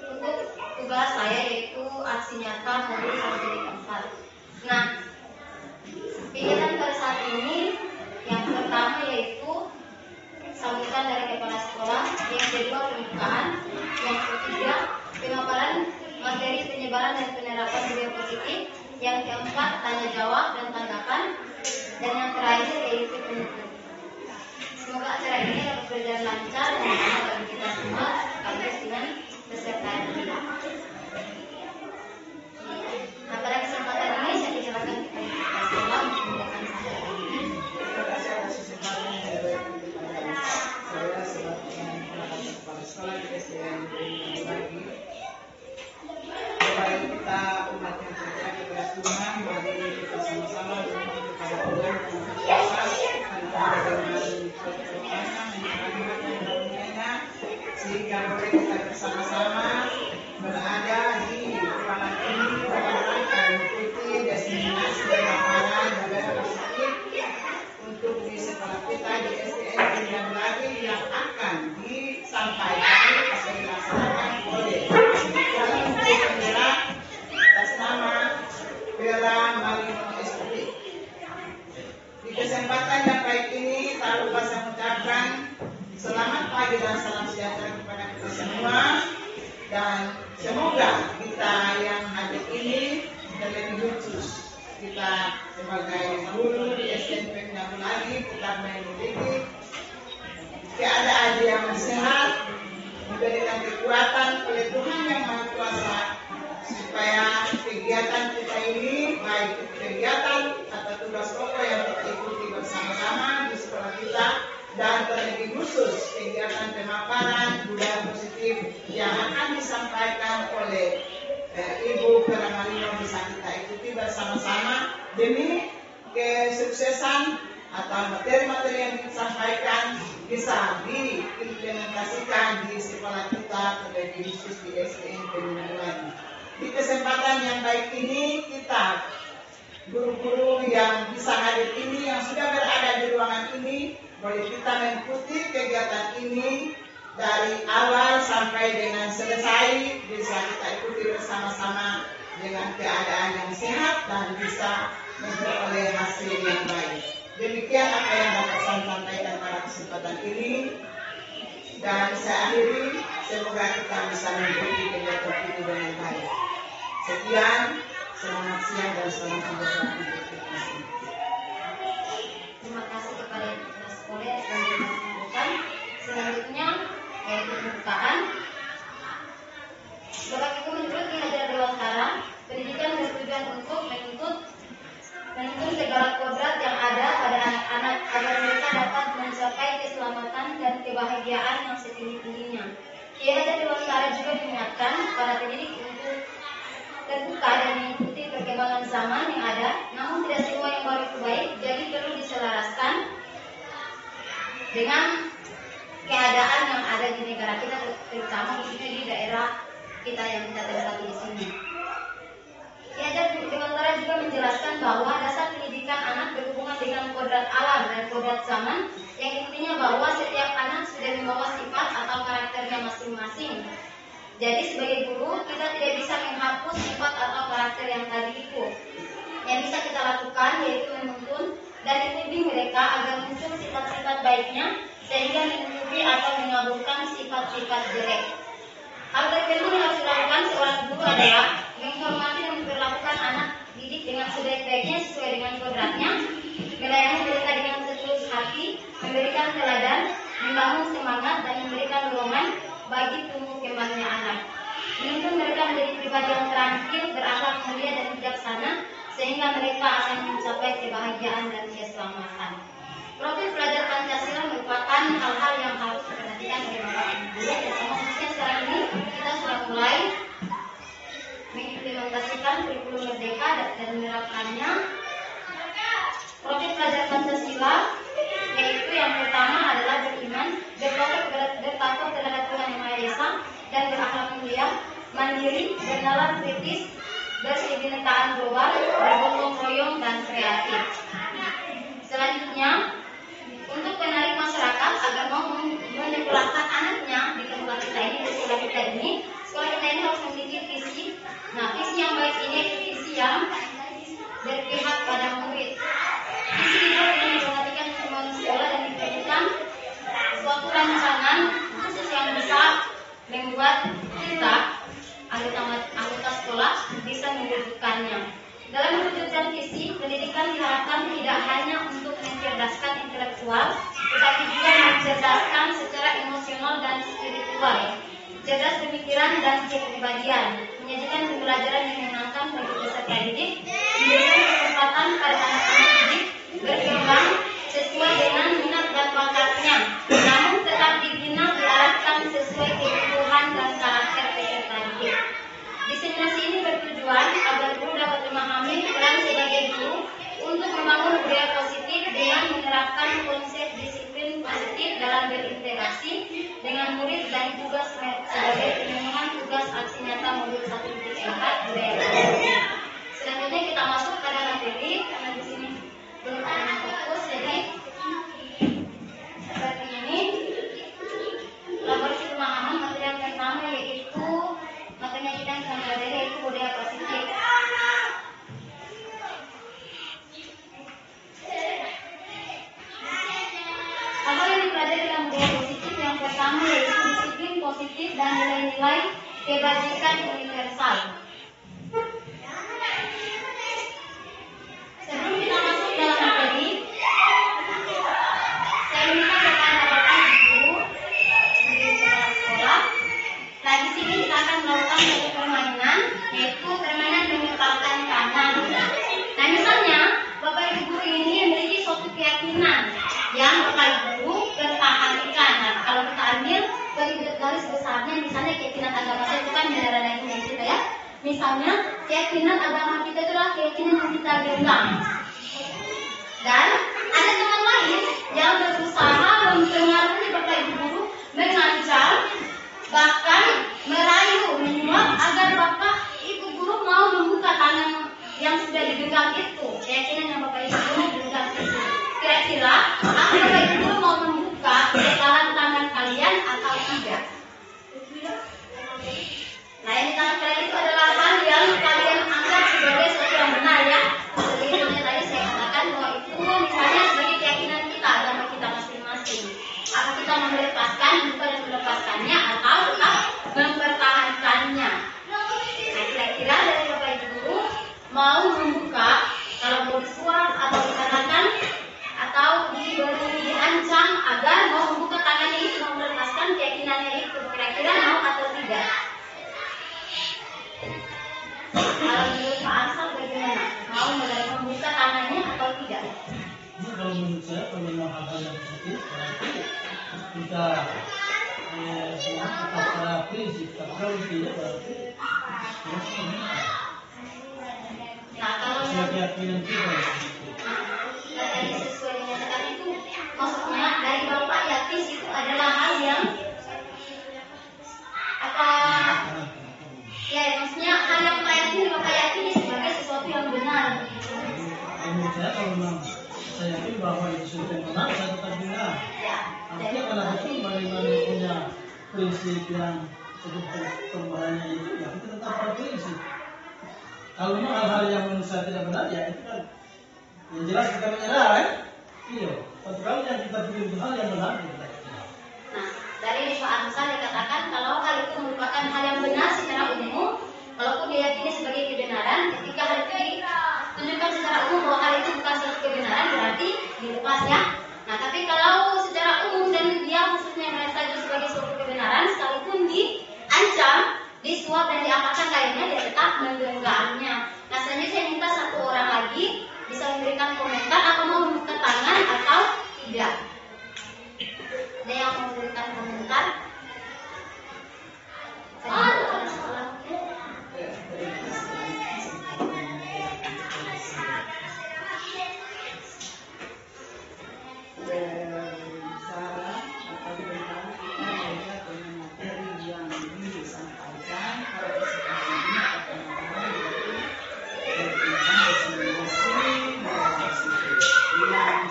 Untuk tugas saya yaitu aksi nyata modul 1-4. Nah, kegiatan pada saat ini yang pertama yaitu sambutan dari kepala sekolah, yang kedua pembukaan, yang ketiga pemaparan materi penyebaran dan penerapan budaya positif, yang keempat tanya jawab dan tanggapan, dan yang terakhir yaitu penutup. Semoga acara ini dapat berjalan lancar dan bermanfaat bagi kita semua sekaligus dengan peserta didik. Nah, pada kesempatan ini saya persilakan kepada sekolah untuk memberikan sambutan. Terima kasih atas kesempatan yang diberikan kepada saya selaku kepala sekolah di SDN Bagi. Supaya kita umat yang percaya kepada Tuhan, mari kita sama-sama berdoa kepada Allah yang berkuasa sehingga boleh kita bersama-sama berada di ruangan ini dalam rangka mengikuti destinasi pemaparan budaya positif untuk di sekolah kita di SDN Bina Lagi yang akan disampaikan atau dilaksanakan oleh Wali Bendera atas nama Bella Marino SPP. Di kesempatan yang baik ini, tak lupa saya mengucapkan selamat pagi dan salam sejahtera kepada kita semua, dan semoga kita yang hadir ini terlebih khusus kita sebagai guru di SMP Bina Lagi tetap memiliki keadaan yang sehat, memberikan kekuatan oleh Tuhan yang Maha Kuasa supaya kegiatan kita ini, baik kegiatan atau tugas pokok yang kita ikuti bersama-sama di sekolah kita, dan terlebih khusus kegiatan pemaparan budaya positif yang akan disampaikan oleh Ibu Bella Marino bisa kita ikuti bersama-sama demi kesuksesan atau materi-materi yang disampaikan bisa diimplementasikan di sekolah kita, terlebih khusus di SDN Bina Lagi. Di kesempatan yang baik ini, kita guru-guru yang bisa hadir ini, yang sudah berada di ruangan ini, boleh kita mengikuti kegiatan ini dari awal sampai dengan selesai, bisa kita ikuti bersama-sama dengan keadaan yang sehat dan bisa memperoleh hasil yang baik. Demikian apa yang dapat saya sampaikan pada kesempatan ini, dan saya akhiri, semoga kita bisa mengikuti kegiatan itu dengan baik. Sekian, selamat siang dan selamat berjaya. Terima kasih kepada kepala sekolah yang sudah menyampaikan. Selanjutnya yaitu pembukaan. Bapak Ibu, menurut Kinerja Dewantara, pendidikan bertujuan untuk menuntut segala kodrat yang ada pada anak-anak agar mereka dapat mencapai keselamatan dan kebahagiaan yang setinggi-tingginya. Kinerja Dewantara juga diingatkan para pendidik untuk terbuka dan mengikuti perkembangan zaman yang ada, namun tidak semua yang baru itu baik, jadi perlu diselaraskan dengan keadaan yang ada di negara kita, terutama khususnya di daerah kita yang kita tempati di sini. Kinerja Dewantara juga menjelaskan bahwa dasar pendidikan anak berhubungan dengan kodrat alam dan kodrat zaman, yang intinya bahwa setiap anak sudah membawa sifat atau karakternya masing-masing. Jadi sebagai guru, kita tidak bisa menghapus sifat atau karakter yang tadi itu. Yang bisa kita lakukan yaitu menuntun dan membimbing mereka agar muncul sifat-sifat baiknya, sehingga menutupi atau mengabulkan sifat-sifat jelek. Hal terpenting yang harus dilakukan seorang guru adalah menghormati dan memperlakukan anak didik dengan sebaik-baiknya sesuai dengan kodratnya, melayani mereka dengan setulus hati, memberikan teladan, membangun semangat, dan memberikan dorongan bagi tumbuh kembangnya anak. Menuntun mereka menjadi pribadi yang terampil, berakhlak mulia dan bijaksana, sehingga mereka akan mencapai kebahagiaan dan keselamatan. Profil pelajar Pancasila merupakan hal-hal yang harus diperhatikan oleh Bapak Ibu, terutama khususnya sekarang ini kita sudah mulai mengimplementasikan kurikulum Merdeka dan menerapkannya. Profil pelajar Pancasila yaitu yang pertama adalah beriman, bertakwa terhadap Tuhan Yang Maha Esa, dan berakhlak mulia, mandiri, bernalar kritis, berkebinekaan global, bergotong royong, dan kreatif. Selanjutnya, untuk menarik masyarakat agar mau menyekolahkan intelektual, tetapi juga mencerdaskan secara emosional dan spiritual, cerdas pemikiran dan kepribadian, menyajikan pembelajaran yang menyenangkan bagi peserta didik, memberikan kesempatan pada anak-anak didik berkembang sesuai dengan minat dan bakatnya, namun tetap dibina diarahkan sesuai kebutuhan dan karakter peserta didik. Diseminasi ini bertujuan agar guru dapat memahami peran sebagai guru untuk membangun budaya positif dengan menerapkan konsep disiplin positif dalam berinteraksi dengan murid dan tugas sebagai pemenuhan tugas aksi nyata modul 1.4 budaya positif. Selanjutnya kita masuk pada materi karena di sini belum ada fokus, jadi seperti ini. Laborasi pemahaman materi yang pertama yaitu materi kita yang akan belajar yaitu budaya positif. Apa yang dipelajari dalam budaya positif yang pertama yaitu disiplin positif dan nilai-nilai kebajikan universal. Sebelum kita masuk dalam materi, saya minta kepada Bapak Ibu di sekolah. Nah, di sini kita akan melakukan satu permainan, yaitu permainan mengepalkan tangan. Nah, misalnya Bapak Ibu guru ini memiliki suatu keyakinan yang Bapak Ibu pertahankan. Nah, kalau kita ambil dari garis besarnya, misalnya keyakinan agama saya itu kan beneran yang ini ya. Misalnya keyakinan agama kita itu adalah keyakinan yang kita genggam. Dan ada teman lain yang berusaha mempengaruhi Bapak Ibu guru, mengancam, bahkan merayu, menyuap agar Bapak Ibu guru mau membuka tangan yang sudah digenggam itu, keyakinan yang Bapak Ibu guru genggam itu. Kira-kira apa Bapak Ibu guru mau membuka kesalahan tangan kalian atau tidak? Nah, ini tangan kalian itu adalah hal yang kalian anggap sebagai sesuatu yang benar ya. Seperti yang tadi saya katakan bahwa itu misalnya sebagai keyakinan kita, agama kita masing-masing. Apa kita melepaskan, bukan melepaskannya atau tetap mempertahankannya? Nah, kira-kira dari Bapak Ibu guru mau membuka kalau mau disuap atau dikatakan atau diancam agar mau membuka tangannya itu, mau melepaskan keyakinannya itu, kira-kira mau atau tidak? Kalau menurut Pak Ansal bagaimana? Mau membuka tangannya atau tidak? Kalau menurut saya, kalau memang hal yang positif, kita pada prinsip, kalau tidak berarti Nah, kalau keyakinan kita. tadi sesuai dengan kata itu, maksudnya dari Bapak yakin itu adalah hal yang apa? Ya, maksudnya hal yang Bapak yakini sebagai sesuatu yang benar. Menurut saya, kalau memang saya yakin bahwa itu sesuatu yang benar, saya tetap benar. Ya, Artinya karena itu bagaimana punya prinsip yang seperti pembahasannya itu, ya kita tetap pada prinsip. Kalau memang hal-hal yang menurut saya tidak benar, ya itu kan yang jelas kita menyerah, kan? Iya. Tapi kalau yang kita pilih itu hal yang benar, kita tidak. nah, dari Pak Ansal dikatakan kalau hal itu merupakan hal yang benar secara umum, walaupun diyakini sebagai kebenaran, ketika hal itu ditunjukkan secara umum bahwa hal itu bukan suatu kebenaran, berarti dilepas ya. Nah, tapi kalau secara umum dan dia khususnya merasa itu sebagai suatu kebenaran, sekalipun diancam, disuap dan diapakan lainnya, dia tetap menggenggamnya. Nah, selanjutnya saya minta satu orang lagi bisa memberikan komentar atau mau membuka tangan atau tidak. Ada yang mau memberikan komentar?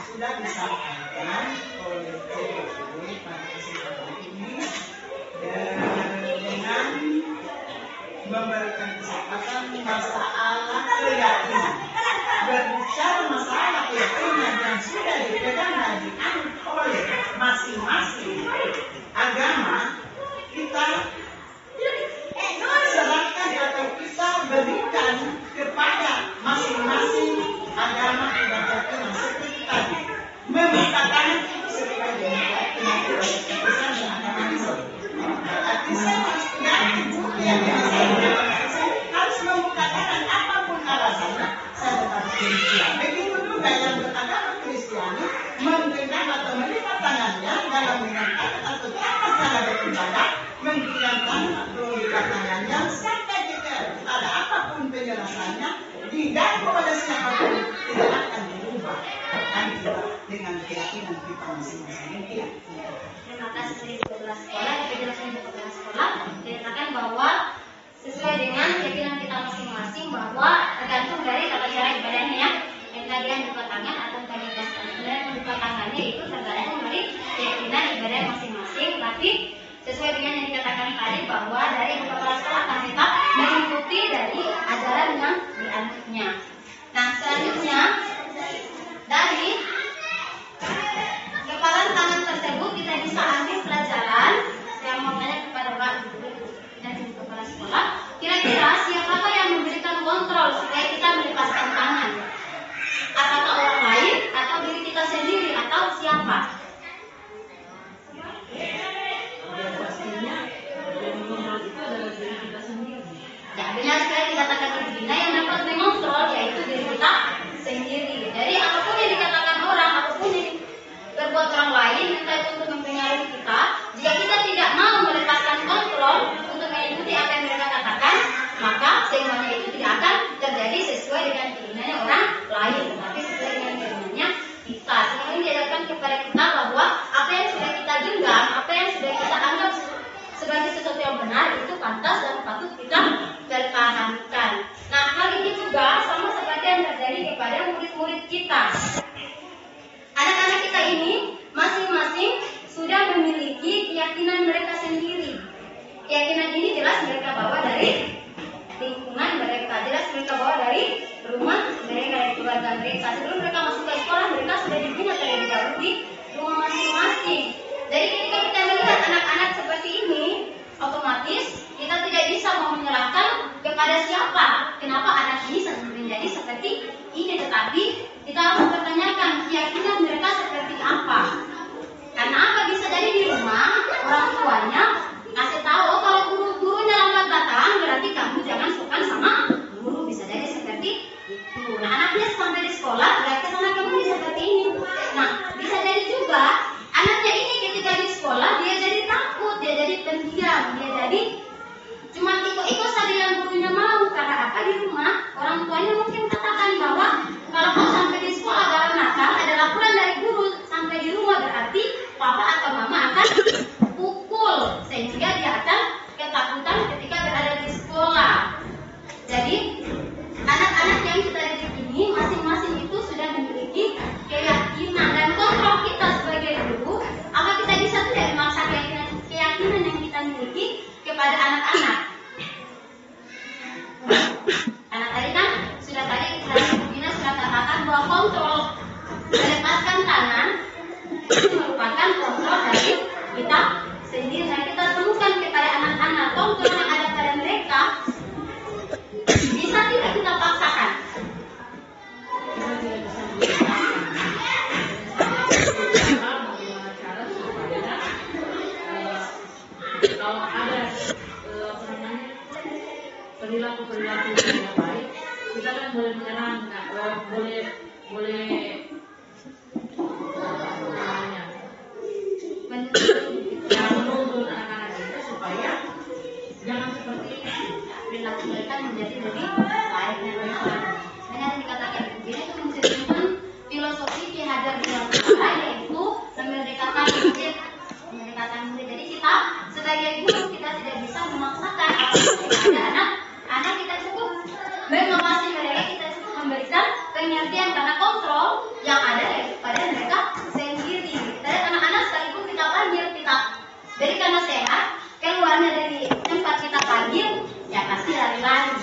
Sudah disampaikan oleh CPW pada kesempatan ini dengan memberikan kesempatan masalah keyakinan, berbicara masalah keyakinan yang sudah dipegang dan dianut oleh masing-masing agama, kita serahkan atau kita berikan kepada masing-masing agama dan keyakinan seperti tadi Memintakan itu sesuai dengan keyakinan keputusan dan agama Islam. Berarti saya harus yakin keyakinan saya harus mengatakan apapun alasannya saya tetap Kristen. Begitu juga yang beragama Kristiani menggenggam atau melipat tangannya dalam menangkap atau di atas cara beribadah, menggenggam tangan atau melipat tangannya sampai pada apapun penjelasannya tidak kepada siapapun tidak akan berubah akan kita dengan keyakinan kita masing-masing. Terima kasih dari kepala sekolah, penjelasan dari kepala sekolah dikatakan bahwa sesuai dengan keyakinan kita masing-masing bahwa tergantung dari tata cara ibadahnya ya. Yang tadian buka tangan atau tadian sebenarnya membuka tangannya itu tergantung dari keyakinan ibadah masing-masing. Tapi sesuai dengan yang dikatakan tadi bahwa dari kepala sekolah akan tetap mengikuti dari ajaran yang dianutnya. Nah selanjutnya dari kepalan tangan tersebut kita bisa ambil pelajaran. Saya mau tanya kepada Pak Guru dan Ibu Kepala Sekolah, kira-kira siapakah yang memberikan kontrol supaya kita melepaskan tangan? Apakah orang lain atau diri kita sendiri atau siapa? Pastinya yang mengontrol itu adalah diri kita sendiri. Ya benar sekali dikatakan Ibu Dina, yang dapat mengontrol yaitu diri kita sendiri. Jadi apapun yang dikatakan orang, apapun yang berbuat orang lain, entah itu untuk mempengaruhi kita, jika kita tidak mau melepaskan kontrol untuk mengikuti apa yang mereka katakan, maka semuanya itu tidak akan terjadi sesuai dengan keinginannya orang lain, tapi sesuai dengan keinginannya kita. Sehingga ini diajarkan kepada kita bahwa apa yang sudah kita genggam, apa yang sudah kita anggap sebagai sesuatu yang benar itu pantas dan patut kita pertahankan. Nah, hal ini juga sama seperti yang terjadi kepada murid-murid kita. Anak-anak kita ini masing-masing sudah memiliki keyakinan mereka sendiri. Keyakinan ini jelas mereka bawa dari lingkungan mereka, jelas mereka bawa dari rumah mereka, dari keluarga mereka. Sebelum mereka masuk ke sekolah, mereka sudah dibina terlebih dahulu di rumah masing-masing. Jadi ketika kita melihat anak-anak seperti ini, otomatis kita tidak bisa mau menyalahkan kepada siapa. Kenapa anak ini menjadi seperti ini? Tetapi kita harus mempertanyakan keyakinan mereka seperti apa. Karena apa, bisa jadi di rumah orang tuanya kasih tahu, oh, kalau guru-gurunya lambat datang berarti kamu jangan sopan sama guru, bisa jadi seperti itu. Nah, anaknya sampai di sekolah berarti sama kamu seperti ini. Nah, bisa jadi juga anaknya ini ketika di sekolah dia jadi takut, dia jadi pendiam, dia jadi cuma ikut-ikut saja yang gurunya mau. Karena apa, di rumah orang tuanya mungkin katakan bahwa kalau kamu sampai di sekolah dalam nakal, ada laporan dari guru, sampai di rumah berarti papa atau mama akan pukul, sehingga dia akan ketakutan ketika berada di sekolah. Jadi anak-anak yang kita didik ini masing-masing itu sudah memiliki keyakinan, dan kontrol kita sebagai guru, apa kita bisa tidak memaksa keyakinan yang kita miliki kepada anak-anak. Anak tadi kan sudah Bina sudah katakan bahwa kontrol melepaskan tangan itu merupakan kontrol dari kita sendiri. Nah, kita temukan kepada anak-anak kontrol yang ada pada mereka bisa tidak kita paksakan. Kita tidak bisa menggunakan bagaimana cara supaya kalau ada perilaku-perilaku yang tidak baik, kita kan boleh menyerang, boleh menuntun anak-anak kita supaya jangan seperti ini. Perilaku mereka menjadi lebih baik dan benar. Dengan dikatakan begini itu menceritakan filosofi Ki Hajar Dewantara, yaitu memerdekakan murid. Jadi kita sebagai guru kita tidak bisa memaksakan kepada anak-anak, kita cukup mengawasi mereka, kita cukup memberikan pengertian karena kontrol yang ada yaitu pada mereka sendiri. Dari anak-anak sekalipun kita panggil, kita berikan nasihat, keluarnya dari tempat kita panggil, ya pasti lari-lari.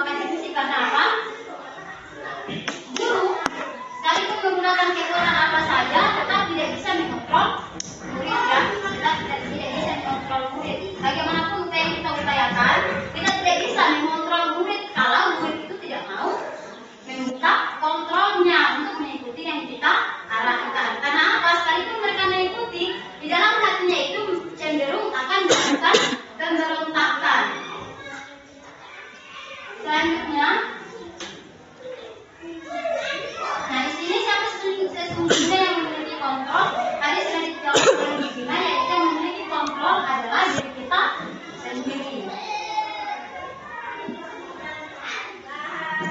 merupakan esensi karena apa? Guru sekalipun menggunakan kekuatan apa saja tetap tidak bisa mengontrol murid ya, tetap tidak bisa mengontrol murid. Bagaimanapun upaya yang kita upayakan, kita tidak bisa mengontrol murid kalau murid itu tidak mau membuka kontrolnya untuk mengikuti yang kita arahkan. Karena apa? Sekalipun mereka mengikuti, di dalam hatinya itu cenderung akan melakukan pemberontakan. Selanjutnya, nah di sini siapa sesungguhnya yang memiliki kontrol? Tadi sudah dijawab oleh Bibina, yaitu yang memiliki kontrol adalah diri kita sendiri.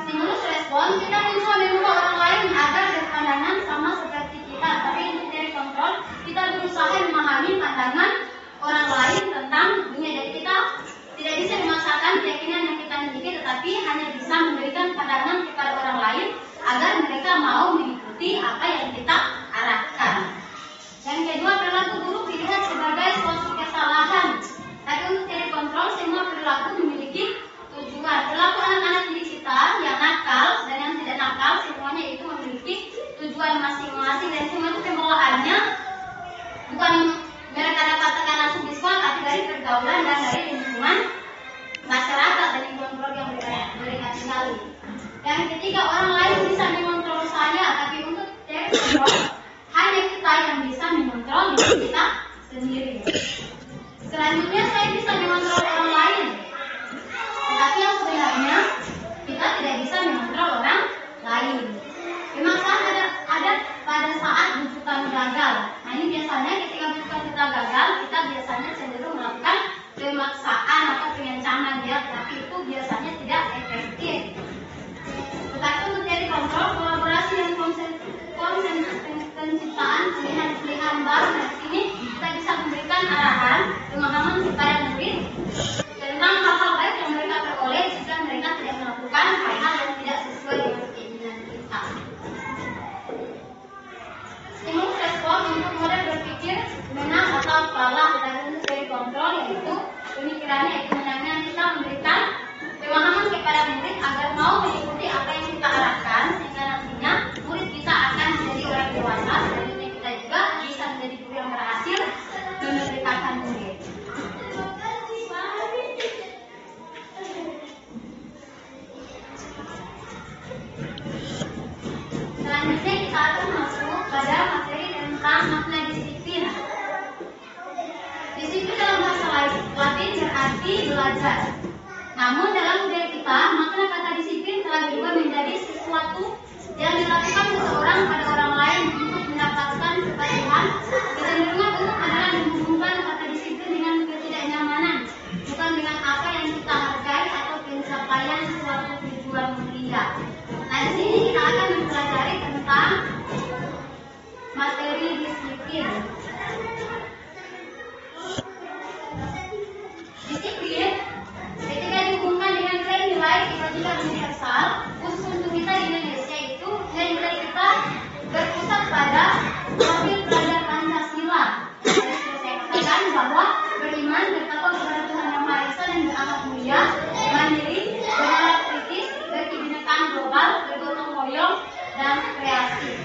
Stimulus respon, kita berusaha mengubah orang lain agar berpandangan sama seperti kita. Tapi untuk dari kontrol, kita berusaha memahami pandangan orang lain tentang dunia. Jadi kita tidak bisa memaksakan keyakinan yang kita miliki, tetapi hanya bisa memberikan pandangan kepada orang lain agar mereka mau mengikuti apa yang kita arahkan. Yang kedua, perilaku buruk dilihat sebagai suatu kesalahan. Tapi untuk dari kontrol, semua perilaku memiliki tujuan. Perilaku anak-anak didik kita yang nakal dan yang tidak nakal, semuanya itu memiliki tujuan masing-masing, dan semua itu pembelaannya bukan mereka dapatkan langsung di sekolah, tapi dari pergaulan dan dari lingkungan masyarakat dan lingkungan keluarga yang mereka tinggali. Yang ketiga, orang lain bisa mengontrol saya, tapi untuk kontrol hanya kita yang bisa mengontrol diri kita sendiri. Selanjutnya, saya bisa mengontrol orang lain, tetapi yang sebenarnya kita tidak bisa mengontrol orang lain. Pemaksaan ada pada saat rujukan gagal. Nah ini biasanya ketika rujukan kita gagal, kita biasanya cenderung melakukan pemaksaan atau pengencangan ya, tapi itu biasanya tidak efektif. Tetapi untuk dari kontrol, kolaborasi dan penciptaan pilihan-pilihan baru. Nah di sini kita bisa memberikan arahan, pemahaman kepada murid tentang hal-hal baik yang mereka peroleh jika mereka tidak melakukan hal-hal yang tidak sesuai dengan keinginan kita. Stimulus respon untuk model berpikir menang atau kalah. Dan untuk dari kontrol yaitu pemikirannya, yaitu menangnya kita memberikan pemahaman kepada murid agar mau mengikuti apa yang kita arahkan, sehingga nantinya murid kita akan menjadi orang dewasa. Selanjutnya kita juga bisa menjadi guru yang berhasil memerdekakan murid. Selanjutnya kita akan masuk pada materi tentang makna disiplin. Disiplin dalam bahasa Latin berarti belajar. Namun dalam budaya kita, makna kata disiplin telah berubah menjadi sesuatu yang dilakukan seseorang pada orang lain untuk mendapatkan kepatuhan. Kecenderungan umum adalah menghubungkan kata disiplin dengan ketidaknyamanan, bukan dengan apa yang kita hargai atau pencapaian suatu tujuan mulia. Nah di sini kita akan mempelajari tentang materi disiplin. Disiplin ketika dihubungkan dengan nilai kewajiban universal, khusus untuk kita di Indonesia itu nilai kita berpusat pada profil belajar Pancasila. Jadi saya katakan bahwa beriman, bertakwa kepada Tuhan Yang Maha Esa dan berakhlak mulia, mandiri, bernalar kritis, berkebinekaan global, bergotong royong dan kreatif.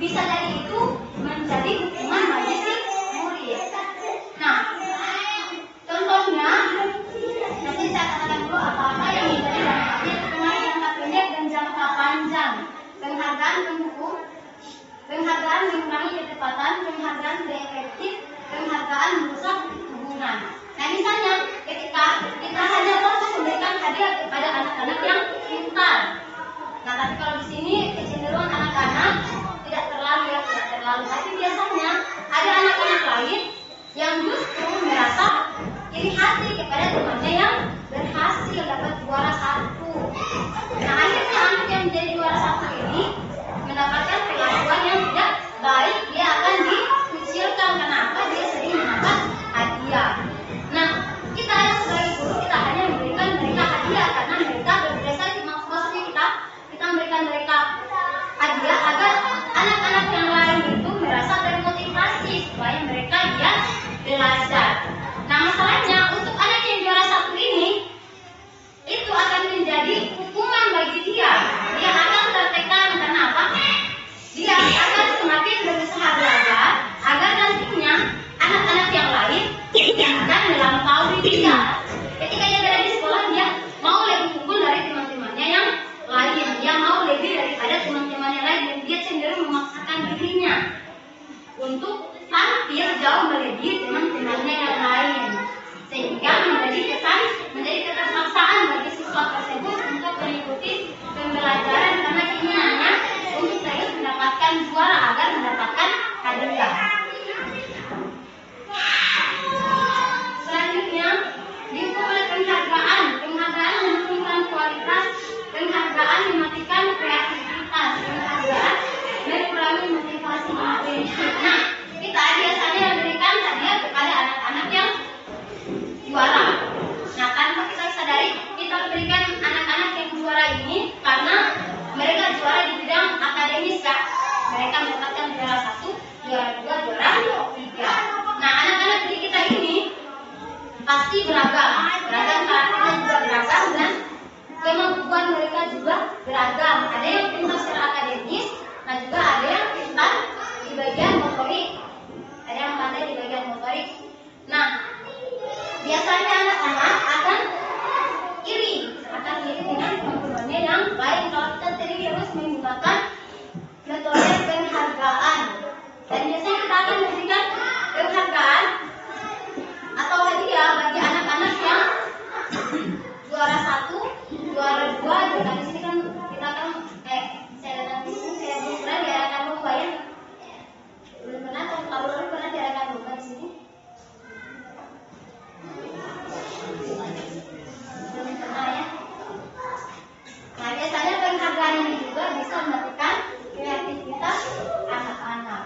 bisa jadi itu menjadi hukuman bagi si murid. Nah, contohnya nanti saya katakan dulu apa-apa yang menjadi dampaknya terkena jangka pendek dan jangka panjang. Penghargaan mengurangi ketepatan, penghargaan tidak efektif, penghargaan merusak hubungan. Nah, misalnya ketika kita hanya fokus memberikan hadiah kepada anak-anak yang pintar. Nah, tapi kalau di sini kecenderungan anak-anak tidak terlalu, tapi biasanya ada anak-anak lain yang justru merasa iri hati kepada temannya yang berhasil dapat juara 1. Nah, akhirnya anak yang menjadi juara 1 ini mendapatkan perlakuan yang tidak baik, dia akan dikucilkan. Kenapa? Dia sering mendapat hadiah. Nah, kita yang sebagai guru kita hanya memberikan mereka hadiah karena mereka berdasar, maksudnya kita memberikan mereka hadiah agar anak-anak yang lain itu merasa termotivasi supaya mereka giat belajar. Nah, masalahnya untuk anak yang juara 1 ini itu akan menjadi hukuman bagi dia. Dia akan tertekan. Kenapa? Dia akan semakin berusaha belajar agar nantinya anak-anak yang lain akan melampaui dia. Ketika dia berada di sekolah, dia mau lebih unggul dari teman-temannya yang lain. Dia mau lebih daripada teman-temannya lain, dan dia cenderung memaksakan dirinya untuk tampil jauh melebihi teman-temannya yang lain, sehingga menjadi keterpaksaan bagi siswa tersebut untuk mengikuti pembelajaran karena keinginannya untuk terus mendapatkan juara agar mendapatkan hadiah. Selanjutnya diukur oleh penghargaan menurunkan kualitas, penghargaan mematikan kreativitas, penghargaan mengurangi motivasi intrinsik. Nah, kita biasanya memberikan hadiah kepada anak-anak yang juara. Nah, tanpa kita sadari kita berikan anak-anak yang juara ini karena mereka juara di bidang akademis, Kak. Mereka mendapatkan juara 1, juara 2, juara 3. Nah, anak-anak di kita ini pasti beragam karakternya juga beragam, dan kemampuan mereka juga beragam. Ada yang pintar secara akademis, nah juga ada yang pintar di bagian motorik, ada yang pandai di bagian motorik. Nah, biasanya anak-anak akan iri dengan teman-temannya yang baik kalau kita terus menggunakan metode penghargaan. Dan biasanya kita akan memberikan penghargaan atau hadiah bagi anak-anak yang juara 1, juara 2. Juga di sini kan kita akan saya datang di sini, saya belum pernah diadakan lomba ya. Belum pernah, kalau lalu pernah diadakan lomba di sini. Belum pernah ya. Nah, biasanya penghargaan ini juga bisa mematikan kreativitas anak-anak.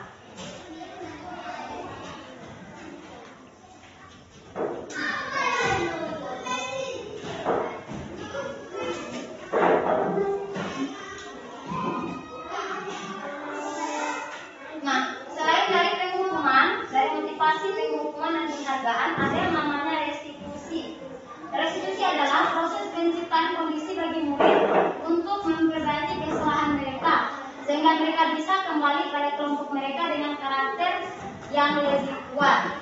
Nah, selain dari penghukuman, dari motivasi penghukuman dan penghargaan, ada yang namanya restitusi. Restitusi adalah proses penciptaan kondisi bagi murid untuk memperbaiki kesalahan mereka, sehingga mereka bisa kembali pada kelompok mereka dengan karakter yang lebih kuat.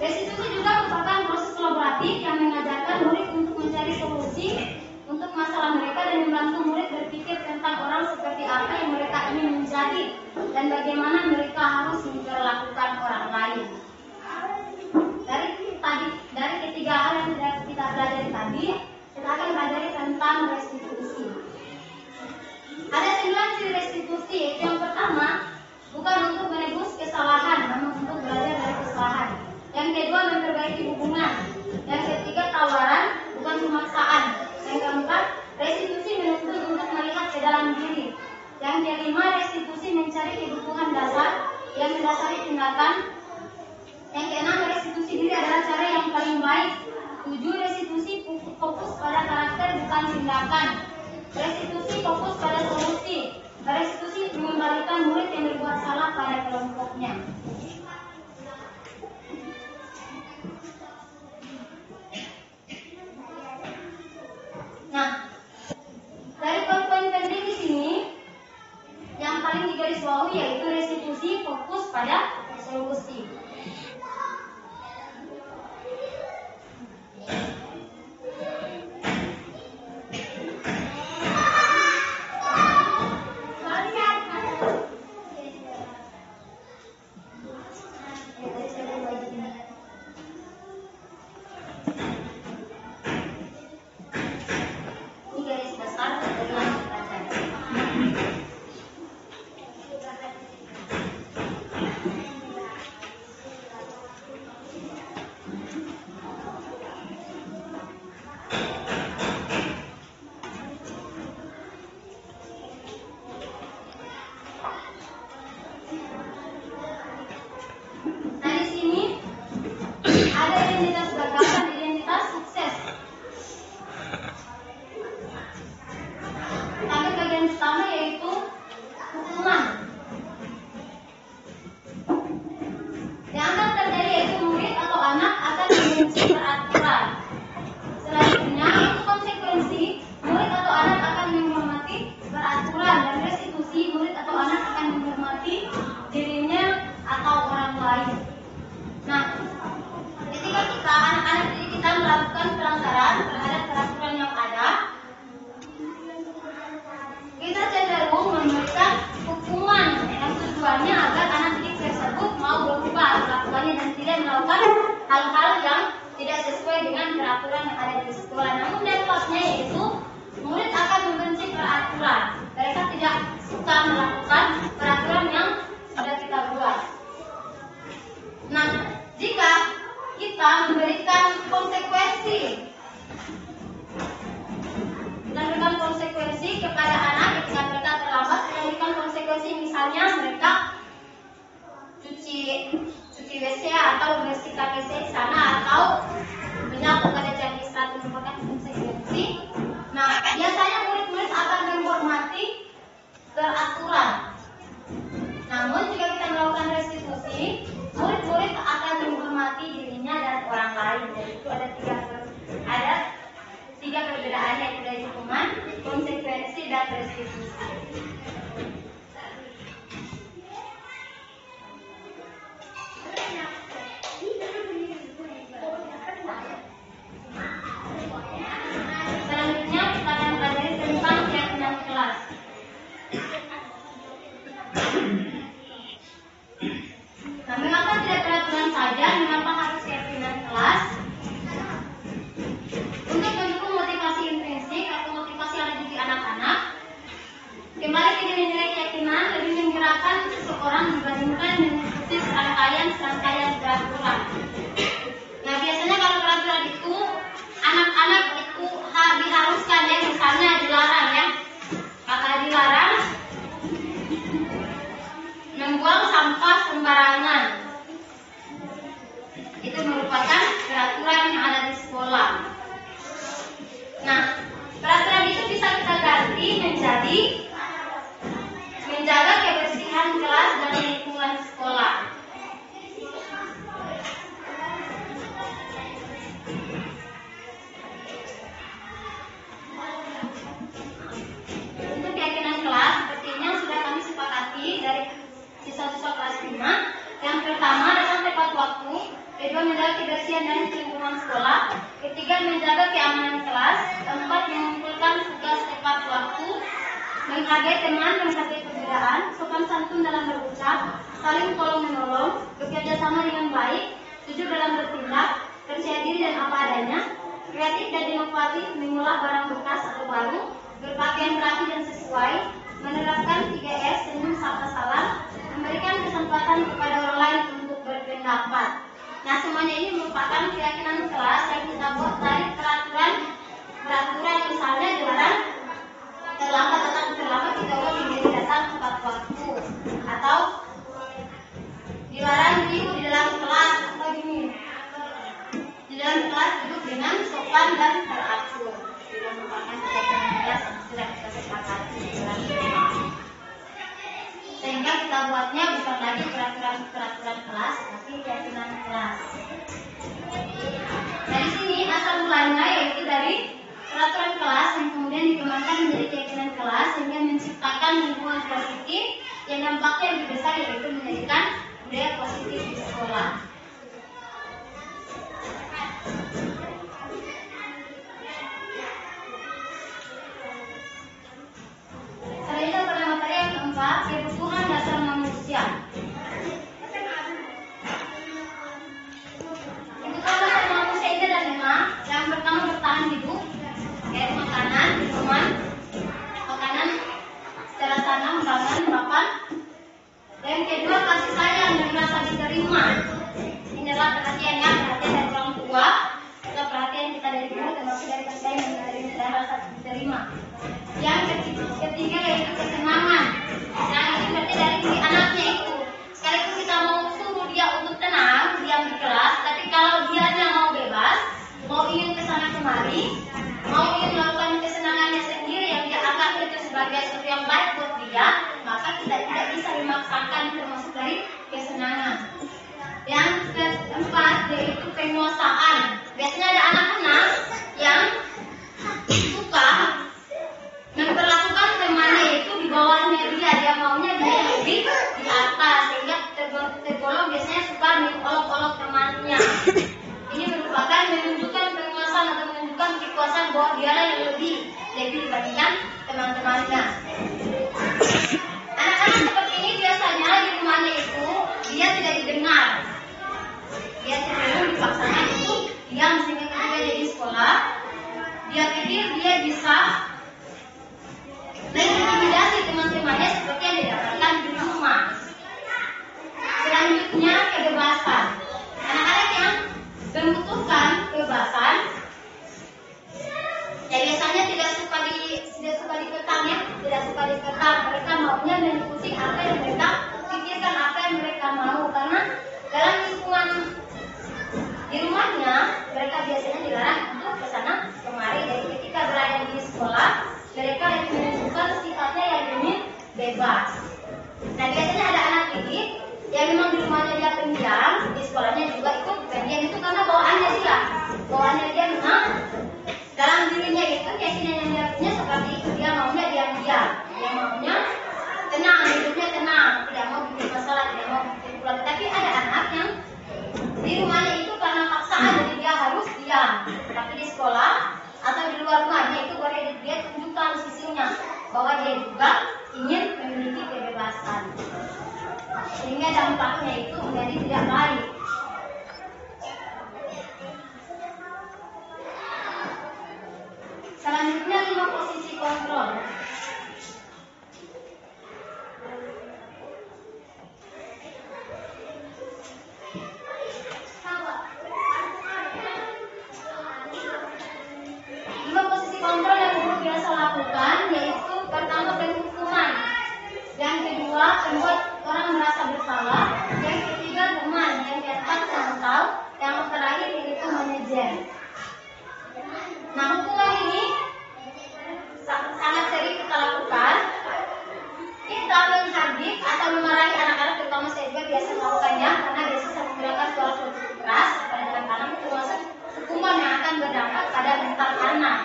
Restitusi juga merupakan proses kolaboratif yang mengajarkan murid untuk mencari solusi untuk masalah mereka dan membantu murid berpikir tentang orang seperti apa yang mereka ingin menjadi dan bagaimana mereka harus memperlakukan orang lain. Dari ketiga hal yang sudah kita pelajari tadi, kita akan pelajari tentang restitusi. Ada 9 ciri restitusi. Yang pertama, bukan untuk menebus kesalahan, namun untuk belajar dari kesalahan. Yang kedua, memperbaiki hubungan. Yang ketiga, tawaran, bukan pemaksaan. Yang keempat, restitusi menuntut untuk melihat ke dalam diri. Yang kelima, restitusi mencari kebutuhan dasar yang mendasari tindakan. Yang keenam, restitusi diri adalah cara yang paling baik. 7, restitusi fokus pada karakter bukan tindakan. Restitusi fokus pada solusi. Restitusi mengembalikan murid yang berbuat salah pada kelompoknya. Nah, dari poin-poin penting di sini Ini garis besar ketentuan pelajaran. Nah, di sini ada identitas gagal dan identitas sukses. Tapi bagian pertama yaitu hukuman. Yang akan terjadi yaitu murid atau anak akan membenci peraturan. Selanjutnya itu konsekuensi, murid atau anak akan menghormati peraturan, dan restitusi, murid atau anak akan menghormati dirinya atau orang lain. Nah, ketika kita anak-anak didik kita melakukan pelanggaran terhadap peraturan yang ada, kita cenderung memberikan hukuman yang tujuannya agar anak didik tersebut mau berubah perlakuannya dan tidak melakukan hal-hal yang tidak sesuai dengan peraturan yang ada di sekolah. Namun dampaknya yaitu murid akan membenci peraturan. Mereka tidak suka melakukan peraturan yang sudah kita buat. Nah, jika kita memberikan konsekuensi kepada anak ketika mereka terlambat, memberikan konsekuensi misalnya mereka cuci WC atau membersihkan WC di sana atau menyapu pada jam istirahat, merupakan konsekuensi. Nah, biasanya murid-murid akan menghormati peraturan. Namun jika kita melakukan restitusi, murid-murid akan menghormati dirinya dan orang lain. Jadi itu ada tiga perbedaan, yaitu dari hukuman, konsekuensi, dan restitusi. Selanjutnya kita akan pelajari tentang keyakinan kelas. Nah, mengapa tidak peraturan saja? Mengapa harus keyakinan kelas? Untuk mendukung motivasi intrinsik atau motivasi yang ada di anak-anak, kembali ke nilai-nilai keyakinan lebih menggerakkan seseorang dibandingkan mengikuti serangkaian peraturan. Nah, biasanya kalau peraturan itu anak-anak itu diharuskan, ya, misalnya dilarang, ya, kata dilarang membuang sampah sembarangan. Itu merupakan peraturan yang ada di sekolah. Nah, peraturan itu bisa kita ganti menjadi menjaga kebersihan kelas dan lingkungan sekolah. Untuk keyakinan kelas, sepertinya sudah kami sepakati dari siswa-siswa kelas 5. Yang pertama, datang tepat waktu. Kedua, menjaga kebersihan dan lingkungan sekolah. Ketiga, menjaga keamanan kelas. Keempat, mengumpulkan tugas tepat waktu. Menghargai teman, menghargai perbedaan. Sopan santun dalam berucap. Saling tolong menolong. Bekerja sama dengan baik. Jujur dalam bertindak. Percaya diri dan apa adanya. Kreatif dan inovatif, mengolah barang bekas atau baru. Berpakaian rapi dan sesuai. Menerapkan 3S, senyum, sapa, salam. Memberikan kesempatan kepada orang lain untuk berpendapat. Nah, semuanya ini merupakan keyakinan kelas yang kita buat dari peraturan misalnya dilarang terlambat, kita ulang menjadi datang tepat waktu, atau dilarang duduk di dalam kelas, atau gini, di dalam kelas duduk dengan sopan dan teratur. Itu merupakan keyakinan kelas yang sudah kita sepakati sehingga kita buatnya bukan lagi peraturan kelas, tapi keyakinan kelas. Nah, di sini asal mulanya yaitu dari peraturan kelas yang kemudian dikembangkan menjadi keyakinan kelas sehingga menciptakan lingkungan positif yang dampaknya lebih besar, yaitu menjadikan budaya positif di sekolah. Selanjutnya pada materi yang keempat, kebutuhan dasar manusia. Kebutuhan dasar manusia ini adalah kedua, kita perhatian kita dari guru termasuk dari pasien dan rasa diterima. Yang ketiga yaitu kesenangan. Nah ini berarti dari diri anaknya itu. Sekalipun kita mau suruh dia untuk tenang, diam di kelas, tapi kalau dianya mau bebas, mau ingin kesana kemari, mau ingin melakukan kesenangannya sendiri yang dia anggap itu sebagai sesuatu yang baik buat dia, maka kita tidak bisa memaksakan termasuk dari kesenangan. Yang keempat yaitu penguasaan. Biasanya ada anak-anak yang suka memperlakukan temannya itu di bawahnya dia maunya dia lebih di atas, sehingga tergolong biasanya suka mengolok-olok temannya. Ini merupakan menunjukkan penguasaan atau menunjukkan kekuasaan bahwa dialah yang lebih dibandingkan teman-temannya. Anak-anak seperti ini biasanya di rumahnya itu dia tidak didengar, dia cenderung dipaksakan untuk diam, sehingga ketika dia di sekolah dia pikir dia bisa mengintimidasi teman-temannya seperti yang didapatkan di rumah. Selanjutnya kebebasan. Anak-anak yang membutuhkan kebebasan, ya biasanya tidak suka dikekang ya, tidak suka dikekang. Mereka maunya mengikuti apa yang mereka pikirkan, apa yang mereka mau, karena dalam lingkungan di rumahnya mereka biasanya dilarang untuk kesana kemari. Jadi ketika berada di sekolah mereka yang menunjukkan sifatnya yang ingin bebas. Nah biasanya ada anak didik yang memang di rumahnya dia pendiam, di sekolahnya juga ikut pendiam, itu karena bawaannya dia memang dalam dirinya itu keyakinan yang dia punya seperti itu. Dia maunya diam-diam, dia maunya tenang, hidupnya tenang, tidak mau bikin masalah, tidak mau bikin pulang. Tapi ada anak yang di rumahnya itu karena paksaan, jadi dia harus diam. Tapi di sekolah atau di luar rumahnya itu boleh dia tunjukkan sisinya bahwa dia juga ingin memiliki kebebasan, sehingga dampaknya itu menjadi tidak baik. Selanjutnya 5 posisi kontrol. Kontrol yang guru biasa lakukan yaitu pertama penghukuman, yang kedua membuat orang merasa bersalah, yang ketiga teman, yang keempat mental, yang terakhir yaitu manajer. Nah hukuman ini sangat sering kita lakukan. Kita menghardik atau memarahi anak-anak, terutama saya juga biasa melakukannya karena biasa saya menggunakan suara cukup keras pada anak-anak, termasuk hukuman yang akan berdampak pada mental anak.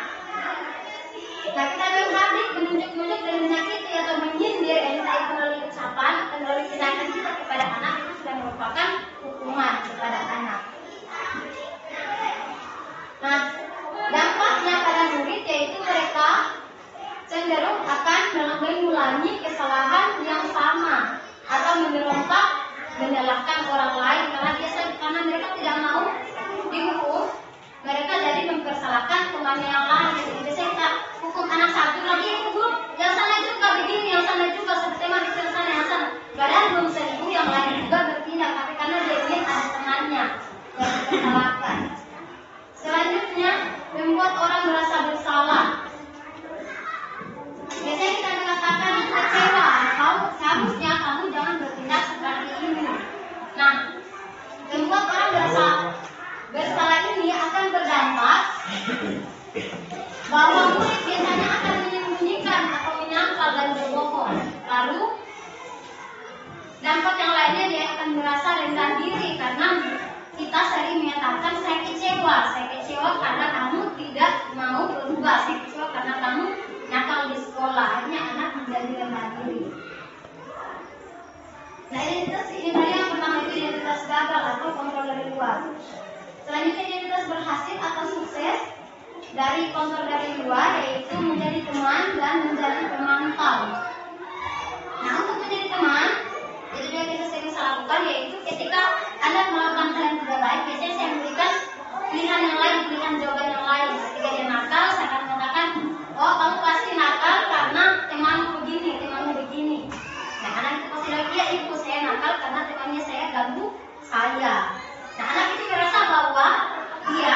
Nah kita menghardik, menunjuk-nunjuk dan menyakiti atau menyindir, entah itu melalui ucapan atau melalui tindakan kita kepada anak, itu sudah merupakan hukuman kepada anak. Nah dampaknya pada murid yaitu mereka cenderung akan mengulangi kesalahan yang sama atau memberontak menyalahkan orang lain karena mereka tidak mau dihukum. Mereka jadi mempersalahkan temannya yang lain. Jadi biasanya kita hukum anak satu lagi hukum yang sana juga begini, yang sana juga seperti teman itu yang sana yang sana. Padahal belum sembuh, yang lain juga bertindak, tapi karena dia ingin ada temannya yang dipersalahkan. Selanjutnya membuat orang merasa bersalah. Biasanya kita mengatakan kecewa, seharusnya kamu jangan bertindak seperti ini. Nah, membuat orang merasa bersalah ini akan berdampak bahwa murid biasanya akan menyembunyikan atau menyangkal dan berbohong. Lalu dampak yang lainnya dia akan merasa rendah diri karena kita sering menyatakan saya kecewa karena kamu tidak mau berubah, saya kecewa karena kamu nakal di sekolah. Akhirnya anak menjadi rendah diri. Nah ini tadi yang pertama itu identitas gagal atau kontrol dari luar. Selanjutnya identitas berhasil atau sukses dari kontrol dari luar yaitu menjadi teman dan menjadi pemantau. Nah untuk menjadi teman itu juga kita sering lakukan, yaitu ketika Anda melakukan hal yang tidak baik, biasanya saya memberikan pilihan yang lain, pilihan jawaban yang lain. Ketika dia nakal, saya akan mengatakan, oh kamu pasti nakal karena temanmu begini. Nah anak itu pasti lagi, ya ibu saya nakal karena temannya saya ganggu saya. Nah anak itu merasa bahwa dia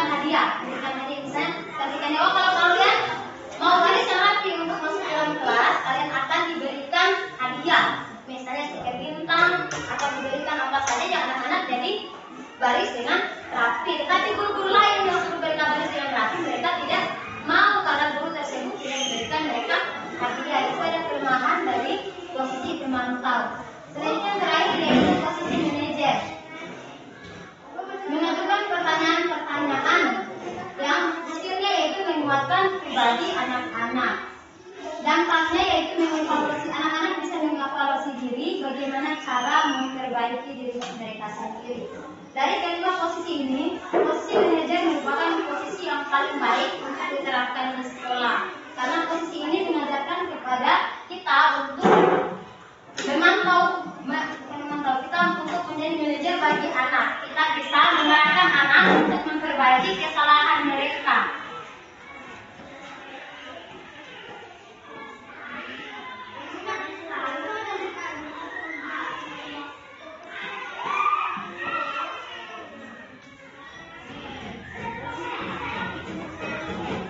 hadiah. Misalnya ketika nyawa, kalau kalian mau baris yang rapi untuk masuk dalam kelas, kalian akan diberikan hadiah. Misalnya stiker bintang atau diberikan apa saja yang anak-anak jadi baris dengan rapi. Tetapi guru-guru lain yang memberikan baris dengan rapi, mereka tidak mau karena guru tersebut tidak memberikan mereka hadiah. Itu ada kelemahan dari posisi pemantau. Selanjutnya yang terakhir yaitu posisi manajer. Mengajukan pertanyaan-pertanyaan yang hasilnya yaitu menguatkan pribadi anak-anak. Dampaknya yaitu mengevaluasi, anak-anak bisa mengevaluasi diri bagaimana cara memperbaiki diri mereka sendiri. Dari kedua posisi ini, posisi manajer merupakan posisi yang paling baik untuk diterapkan di sekolah. Karena posisi ini mengajarkan kepada kita untuk memantau kita untuk menjadi manajer bagi anak. Kita bisa mengarahkan anak untuk memperbaiki kesalahan mereka.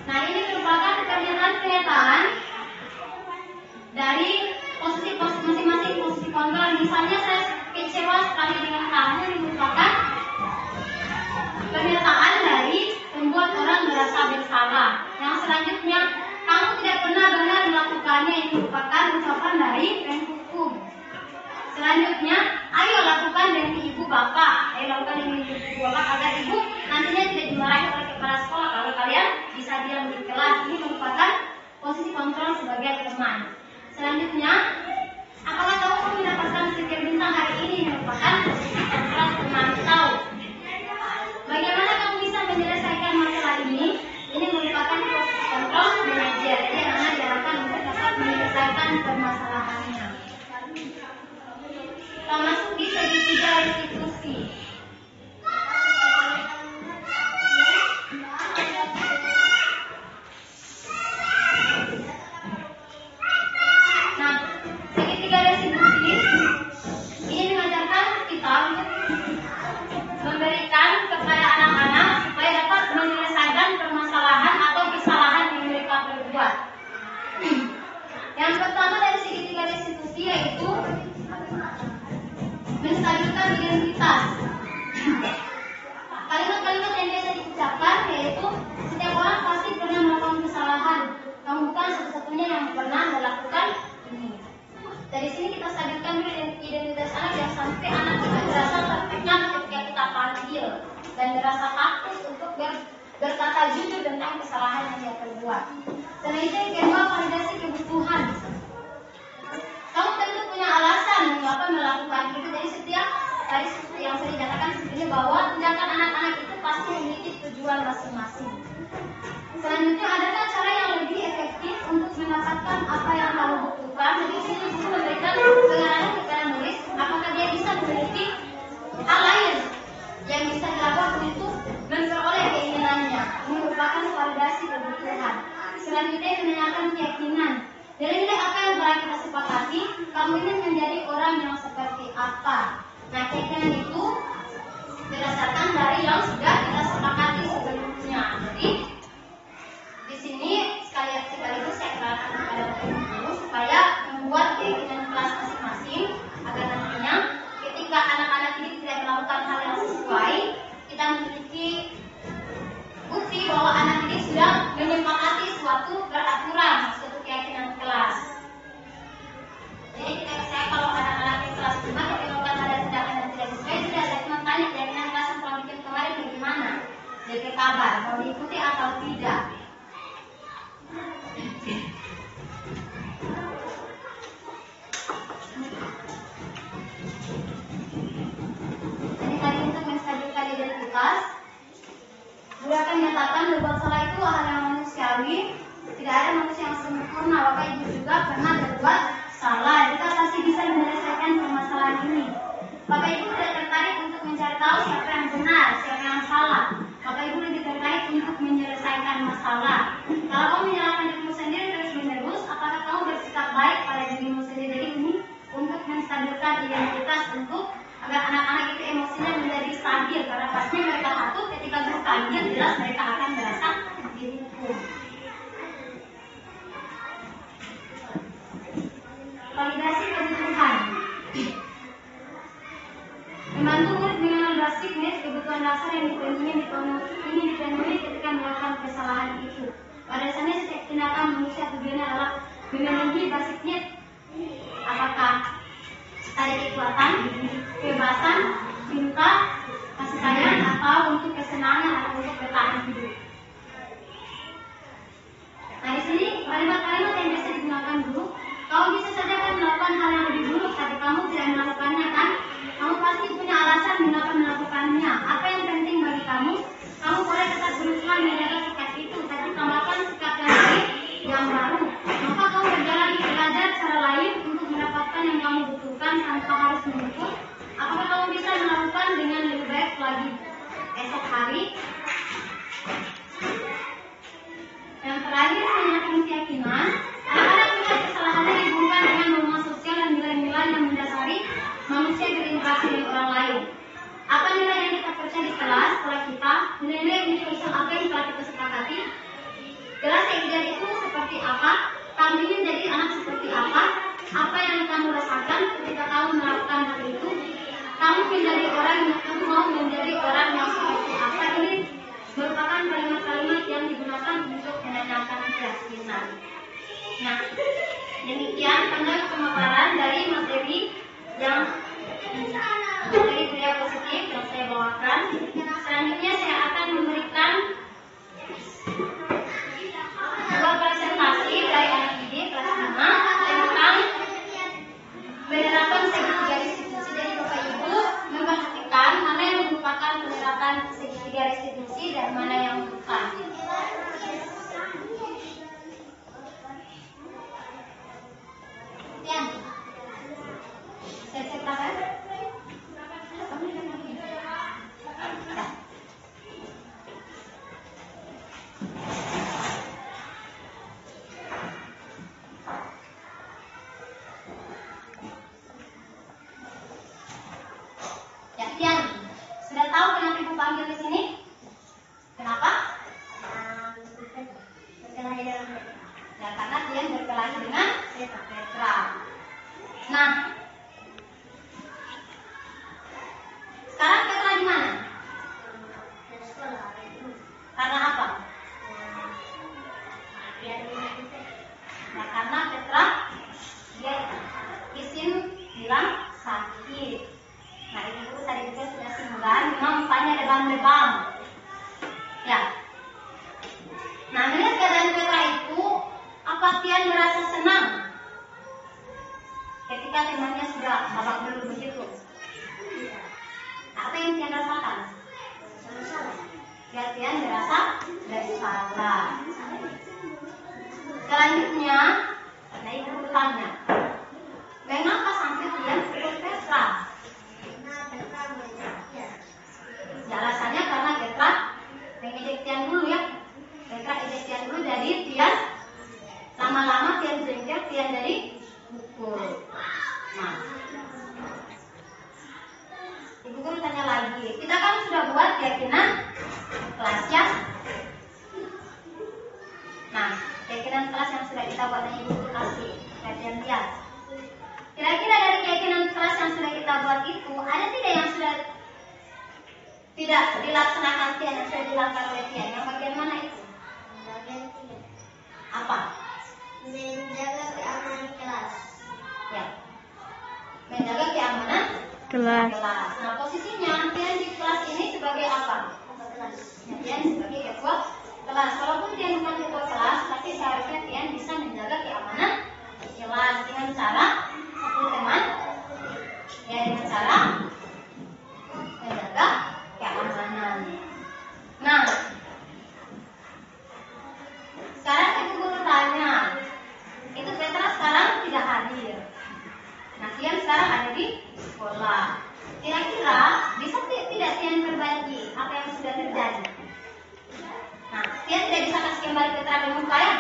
Nah, ini merupakan pernyataan dari posisi masing-masing posisi kontrol. Misalnya saya kecewa sekali dengan kamu, ini merupakan pernyataan dari membuat orang merasa bersalah. Yang selanjutnya, kamu tidak pernah benar melakukannya, ini merupakan ucapan dari penghukum. Selanjutnya, ayo lakukan dengan ibu bapak, ayo lakukan dengan ibu bapak agar ibu nantinya tidak dimarahi oleh kepala sekolah kalau kalian bisa diam di kelas. Ini merupakan posisi kontrol sebagai teman. Selanjutnya, apakah kamu mendapatkan stiker bintang hari ini? Merupakan posisi kontrol pemantau. Bagaimana kamu bisa menyelesaikan masalah ini? Ini merupakan posisi kontrol manajer. Jadi anak diharapkan untuk dapat menyelesaikan permasalahannya. Kita masuk di segitiga restitusi. Nah, segitiga restitusi ini mengajarkan kita untuk memberikan kepada anak-anak supaya dapat menyelesaikan permasalahan atau kesalahan yang mereka perbuat. Yang pertama dari segitiga restitusi yaitu menstabilkan identitas. Kalimat-kalimat yang biasa diucapkan yaitu setiap orang pasti pernah melakukan kesalahan. Kamu bukan satu-satunya yang pernah melakukan ini. Dari sini kita stabilkan dulu identitas anak yang sampai anak kita merasa tertekan ketika kita panggil dan merasa takut untuk berkata jujur tentang kesalahan yang dia perbuat. Selanjutnya yang kedua, validasi kebutuhan. Kamu tentu punya alasan mengapa melakukan itu. Jadi setiap tadi yang saya katakan sebelumnya bahwa tindakan anak-anak itu pasti memiliki tujuan masing-masing. Selanjutnya, adakah cara yang lebih efektif untuk mendapatkan apa yang kamu butuhkan? Jadi sini guru memberikan pengarahan kepada murid apakah dia bisa memiliki hal lain yang bisa dilakukan untuk memperoleh keinginannya. Ini merupakan validasi kebutuhan. Selanjutnya menanyakan keyakinan. Dari nilai apa yang telah kita sepakati, kamu ingin menjadi orang yang seperti apa? Nah, keyakinan itu berdasarkan dari yang sudah kita sepakati sebelumnya. Jadi di sini sekaligus saya kenalkan kepada guru supaya membuat keyakinan kelas masing-masing agar nantinya ketika anak-anak ini tidak melakukan hal yang sesuai, kita memiliki bukti bahwa anak ini sudah menyepakati suatu peraturan, suatu keyakinan kelas. Jadi kita percaya kalau anak-anak di kelas 5 melakukan ada tindakan yang tidak sesuai, sudah ada teman tanya keyakinan kelas yang telah bikin kemarin bagaimana? Jadi kabar mau diikuti atau tidak. Jadi tadi untuk menstabilkan identitas, guru akan menyatakan berbuat salah itu hal yang manusiawi. Tidak ada manusia yang sempurna. Bapak Ibu juga pernah berbuat salah. Kita pasti bisa menyelesaikan permasalahan ini. Bapak Ibu tidak tertarik untuk mencari tahu siapa yang benar, siapa yang salah. Bapak Ibu lebih tertarik untuk menyelesaikan masalah. Kalau kamu menyalahkan dirimu sendiri terus-menerus, apakah kamu bersikap baik pada dirimu sendiri ini untuk menstabilkan identitas untuk agar anak-anak itu emosinya menjadi stabil? Karena pastinya mereka takut ketika berkata dipanggil, jelas mereka akan merasa dihukum. Validasi kebutuhan. Membantu murid mengenal drastis kebutuhan dasar yang ingin dipenuhi ketika melakukan kesalahan itu. Pada dasarnya setiap tindakan manusia tujuannya adalah memenuhi basic need. Apakah tadi kekuatan, kebebasan, cinta, kasih sayang, atau untuk kesenangan atau untuk bertahan hidup. Nah, di sini kalimat-kalimat yang biasa digunakan guru, kau bisa saja kan melakukan hal yang lebih buruk, tapi kamu tidak melakukannya kan? Kamu pasti punya alasan mengapa melakukannya. Apa yang penting bagi kamu? Kamu boleh tetap berusaha menjaga sikap itu, tapi tambahkan sikap yang baik, yang baru. Maka kamu berjalan belajar cara lain untuk mendapatkan yang kamu butuhkan tanpa harus mengukur. Apakah kamu bisa melakukan dengan lebih baik lagi esok hari? Yang terakhir, menyampaikan keyakinan. Anak-anak punya kesalahan yang dihubungkan dengan norma sosial dan nilai-nilai yang mendasari manusia berinteraksi dengan orang lain. Apa nilai yang kita percaya di kelas setelah kita, nilai-nilai universal apa yang telah kita sepakati? Kelas yang ideal itu seperti apa? Kamu ingin jadi anak seperti apa? Apa yang kamu rasakan ketika kamu melakukan hal itu? Kamu menjadi orang yang kamu mau menjadi orang yang seperti apa? Ini merupakan kalimat-kalimat yang digunakan untuk menanyakan keyakinan. Nah, demikian pemaparan dari materi yang materi budaya positif yang saya bawakan. Selanjutnya saya akan memberikan sebuah presentasi dari anak didik kelas 5 tentang penerapan segitiga restitusi. Jadi Bapak Ibu memperhatikan mana yang merupakan penerapan segitiga restitusi dan mana yang bukan. Ya, saya ceritakan. Ya, Tian, sudah tahu kenapa Ibu panggil di sini? Kenapa? Berkelahi dengan Petra. Ya, karena Tian berkelahi dengan Petra. Nah, sekarang Petra di mana? Karena apa? Ya, karena Petra dia izin bilang sakit. Nah, Ibu tadi juga sudah singgung, memang mukanya lebam-lebam. Ya. Nah, melihat keadaan Petra itu, apa Tian merasa senang ketika temannya sudah babak belur begitu? Apa yang Tian rasakan? Ya, Tian merasa bersalah. Selanjutnya, nah Ibu bertanya, kenapa sampai Tian pukul Petra? Ya, alasannya karena Petra mengejek Tian dulu ya. Petra ejek Tian dulu, jadi Tian lama-lama Tian jengkel, Tian jadi pukul. Nah, Ibu guru tanya lagi, kita kan sudah buat keyakinan kelas ya. Nah, keyakinan kelas yang sudah kita buat dan Ibu guru kasih kajian lihat. Kira-kira dari keyakinan kelas yang sudah kita buat itu, ada tidak yang sudah tidak dilaksanakan Tian, yang sudah dilakukan oleh Tian? Yang bagian mana itu? Apa? Menjaga keamanan kelas. Ya. Menjaga keamanan kelas. Nah, posisinya Tian di kelas ini sebagai apa? Ya, Tian sebagai ketua kelas. Walaupun Tian bukan ketua kelas, tapi seharusnya Tian bisa menjaga keamanan kelas dengan cara satu teman. Ya, dengan cara menjaga keamanan. Nah, sekarang Ibu guru tanya, itu Petra sekarang tidak hadir. Nah, Tian sekarang ada di sekolah. Kira-kira bisa tidak Tian perbaiki apa yang sudah terjadi? Nah, Tian tidak bisa kasih kembali Petra di muka ya.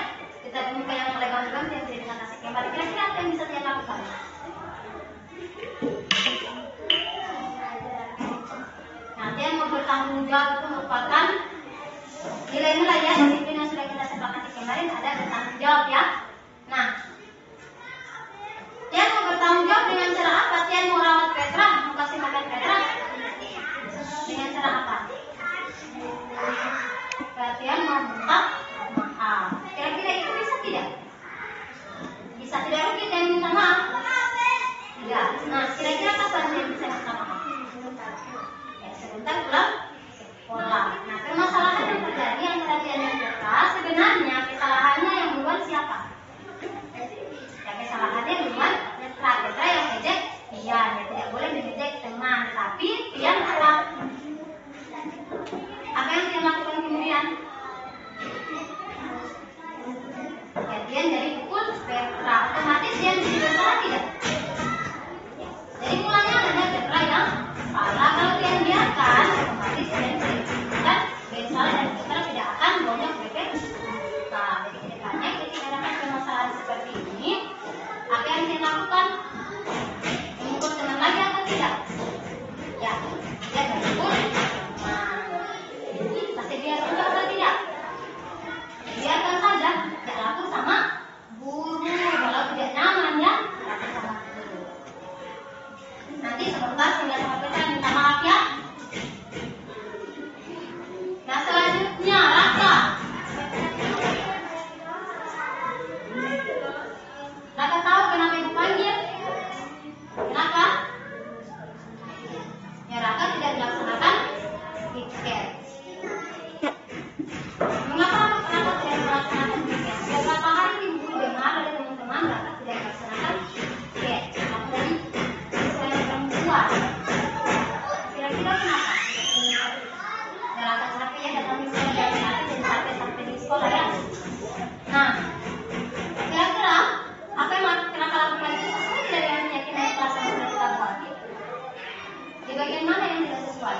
Petra di muka yang lebam-lebam Tian tidak bisa kasih kembali. Kira-kira apa yang bisa Tian lakukan? Nah, Tian mau bertanggung jawab itu merupakan dari mulai ya, disiplin yang sudah kita sepakati kemarin ada bertanggung jawab ya. Nah, Tian mau bertanggung jawab dengan cara apa? Tian mau rawat Petra, mau kasih makan Petra dengan cara apa? Tian mau minta maaf. Kira-kira itu bisa tidak? Bisa tidak rugi Tian minta maaf? Tidak. Nah, kira-kira kapan Tian bisa minta maaf? Ya, sebentar pulang sekolah. Nah, permasalahan yang terjadi antara Tian dan Petra, sebenarnya kesalahannya yang duluan siapa? Ya, kesalahannya duluan Petra yang ngejek Tian. Ya, tidak boleh mengejek teman, tapi Tian salah. Apa yang Tian lakukan kemudian? Ya, Tian dari pukul Petra. Otomatis Tian juga salah tidak? Jadi mulanya hanya Petra yang salah. Kalau Tian biarkan, otomatis Tian dan salah dan Petra tidak akan bonyok bebek. Nah, jadi kedepannya ketika ada permasalahan seperti ini, apa yang Tian lakukan? Mengukur teman lagi atau tidak? Ya, dia mengukur. Pasti biarkan atau tidak? Biarkan saja, tidak laku sama guru. Kalau tidak nyaman ya, laku sama guru. Nanti sebentar sehingga sama Petra minta maaf ya. Nah, selanjutnya Raka. Raka tahu kenapa ibu panggil? Kenapa? Ya, Raka tidak dilaksanakan tiket. Mengapa Raka tidak melaksanakan tiket? Beberapa hari ibu dengar dari teman-teman Raka tidak melaksanakan tiket. Apalagi siswa perempuan. Kira-kira kenapa? Ya, Raka capek ya datang ke sekolah dari pagi dan sampai di sekolah ya. Nah, kira-kira apa yang Raka lakukan itu sesuai tidak dengan keyakinan kelas yang sudah kita buat? Di bagian mana yang tidak sesuai?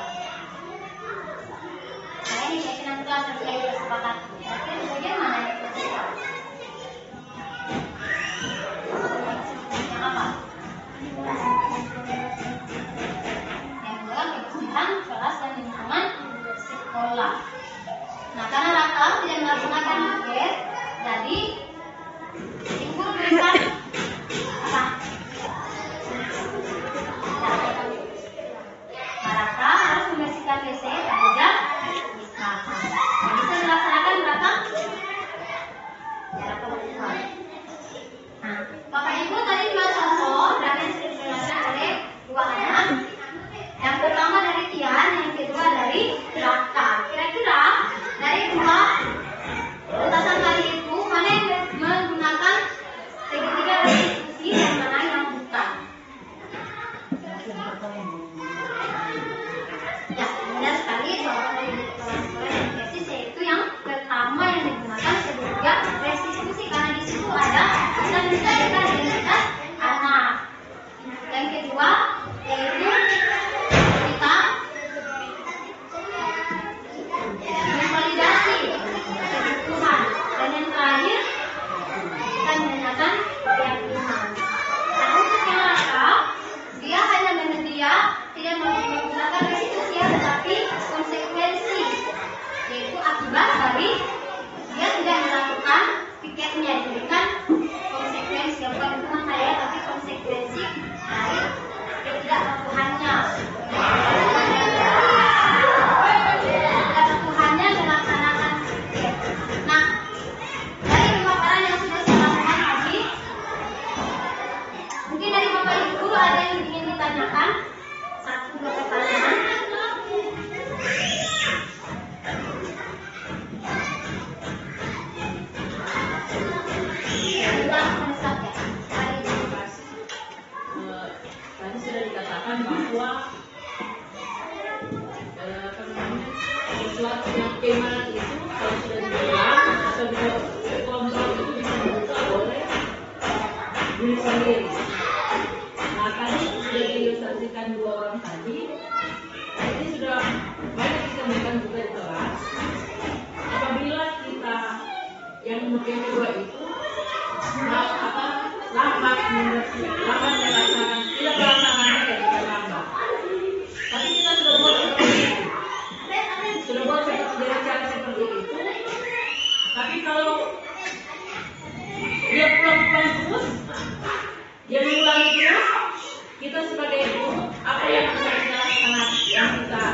Nah, ini keyakinan kelas yang sudah kita sepakati. Tapi di bagian mana yang tidak sesuai? Yang apa? Yang kedua, kebersihan kelas dan lingkungan sekolah. Nah, karena Raka tidak melaksanakan tiket, jadi ibu berikan apa? Raka harus membersihkan WC pada jam istirahat. Bisa dilaksanakan berapa? Ya, Raka lakukan. Nah, Bapak Ibu tadi dua contoh dan yang sudah dijelaskan oleh dua anak. Yang pertama dari Tian, yang kedua dari Raka. Kira-kira dari dua batasan tadi itu mana yang menggunakan segitiga restitusi dan mana yang bukan? Ya, benar sekali jawaban dari kepala sekolah dan tesis yaitu yang pertama yang digunakan segitiga restitusi karena di situ ada kita mencarikan identitas anak. Yang kedua yaitu kita konsolidasi kebutuhan dan yang terakhir kita menggunakan keyakinan. Nah, untuk yang Raka dia hanya dia tidak menggunakan restitusi tetapi konsekuensi yaitu akibat dari dia tidak melakukan tiketnya diberikan konsekuensi bukan hukuman saya tapi konsekuensi dari ketidakpatuhannya. Ketidakpatuhannya melaksanakan tiket. Nah, dari pemaparan yang sudah saya lakukan tadi, mungkin dari Bapak Ibu guru ada yang ingin ditanyakan? Satu dua pertanyaan. Tadi sudah dikatakan bahwa sesuatu yang keimanan itu kalau sudah dibilang atau dikontrol itu bisa dibuka oleh diri sendiri. Nah, tadi sudah diilustrasikan dua orang tadi. Ini sudah banyak ditemukan juga di kelas. Apabila kita yang kedua itu lambat melaksanakan, tidak melaksanakan ketika lambat. Tapi kita sudah buat seperti itu. Sudah buat dengan cara seperti itu, Tapi kalau dia pulang-pulang terus, dia mengulangi terus, kita sebagai ibu, apa yang bisa kita laksanakan, yang kita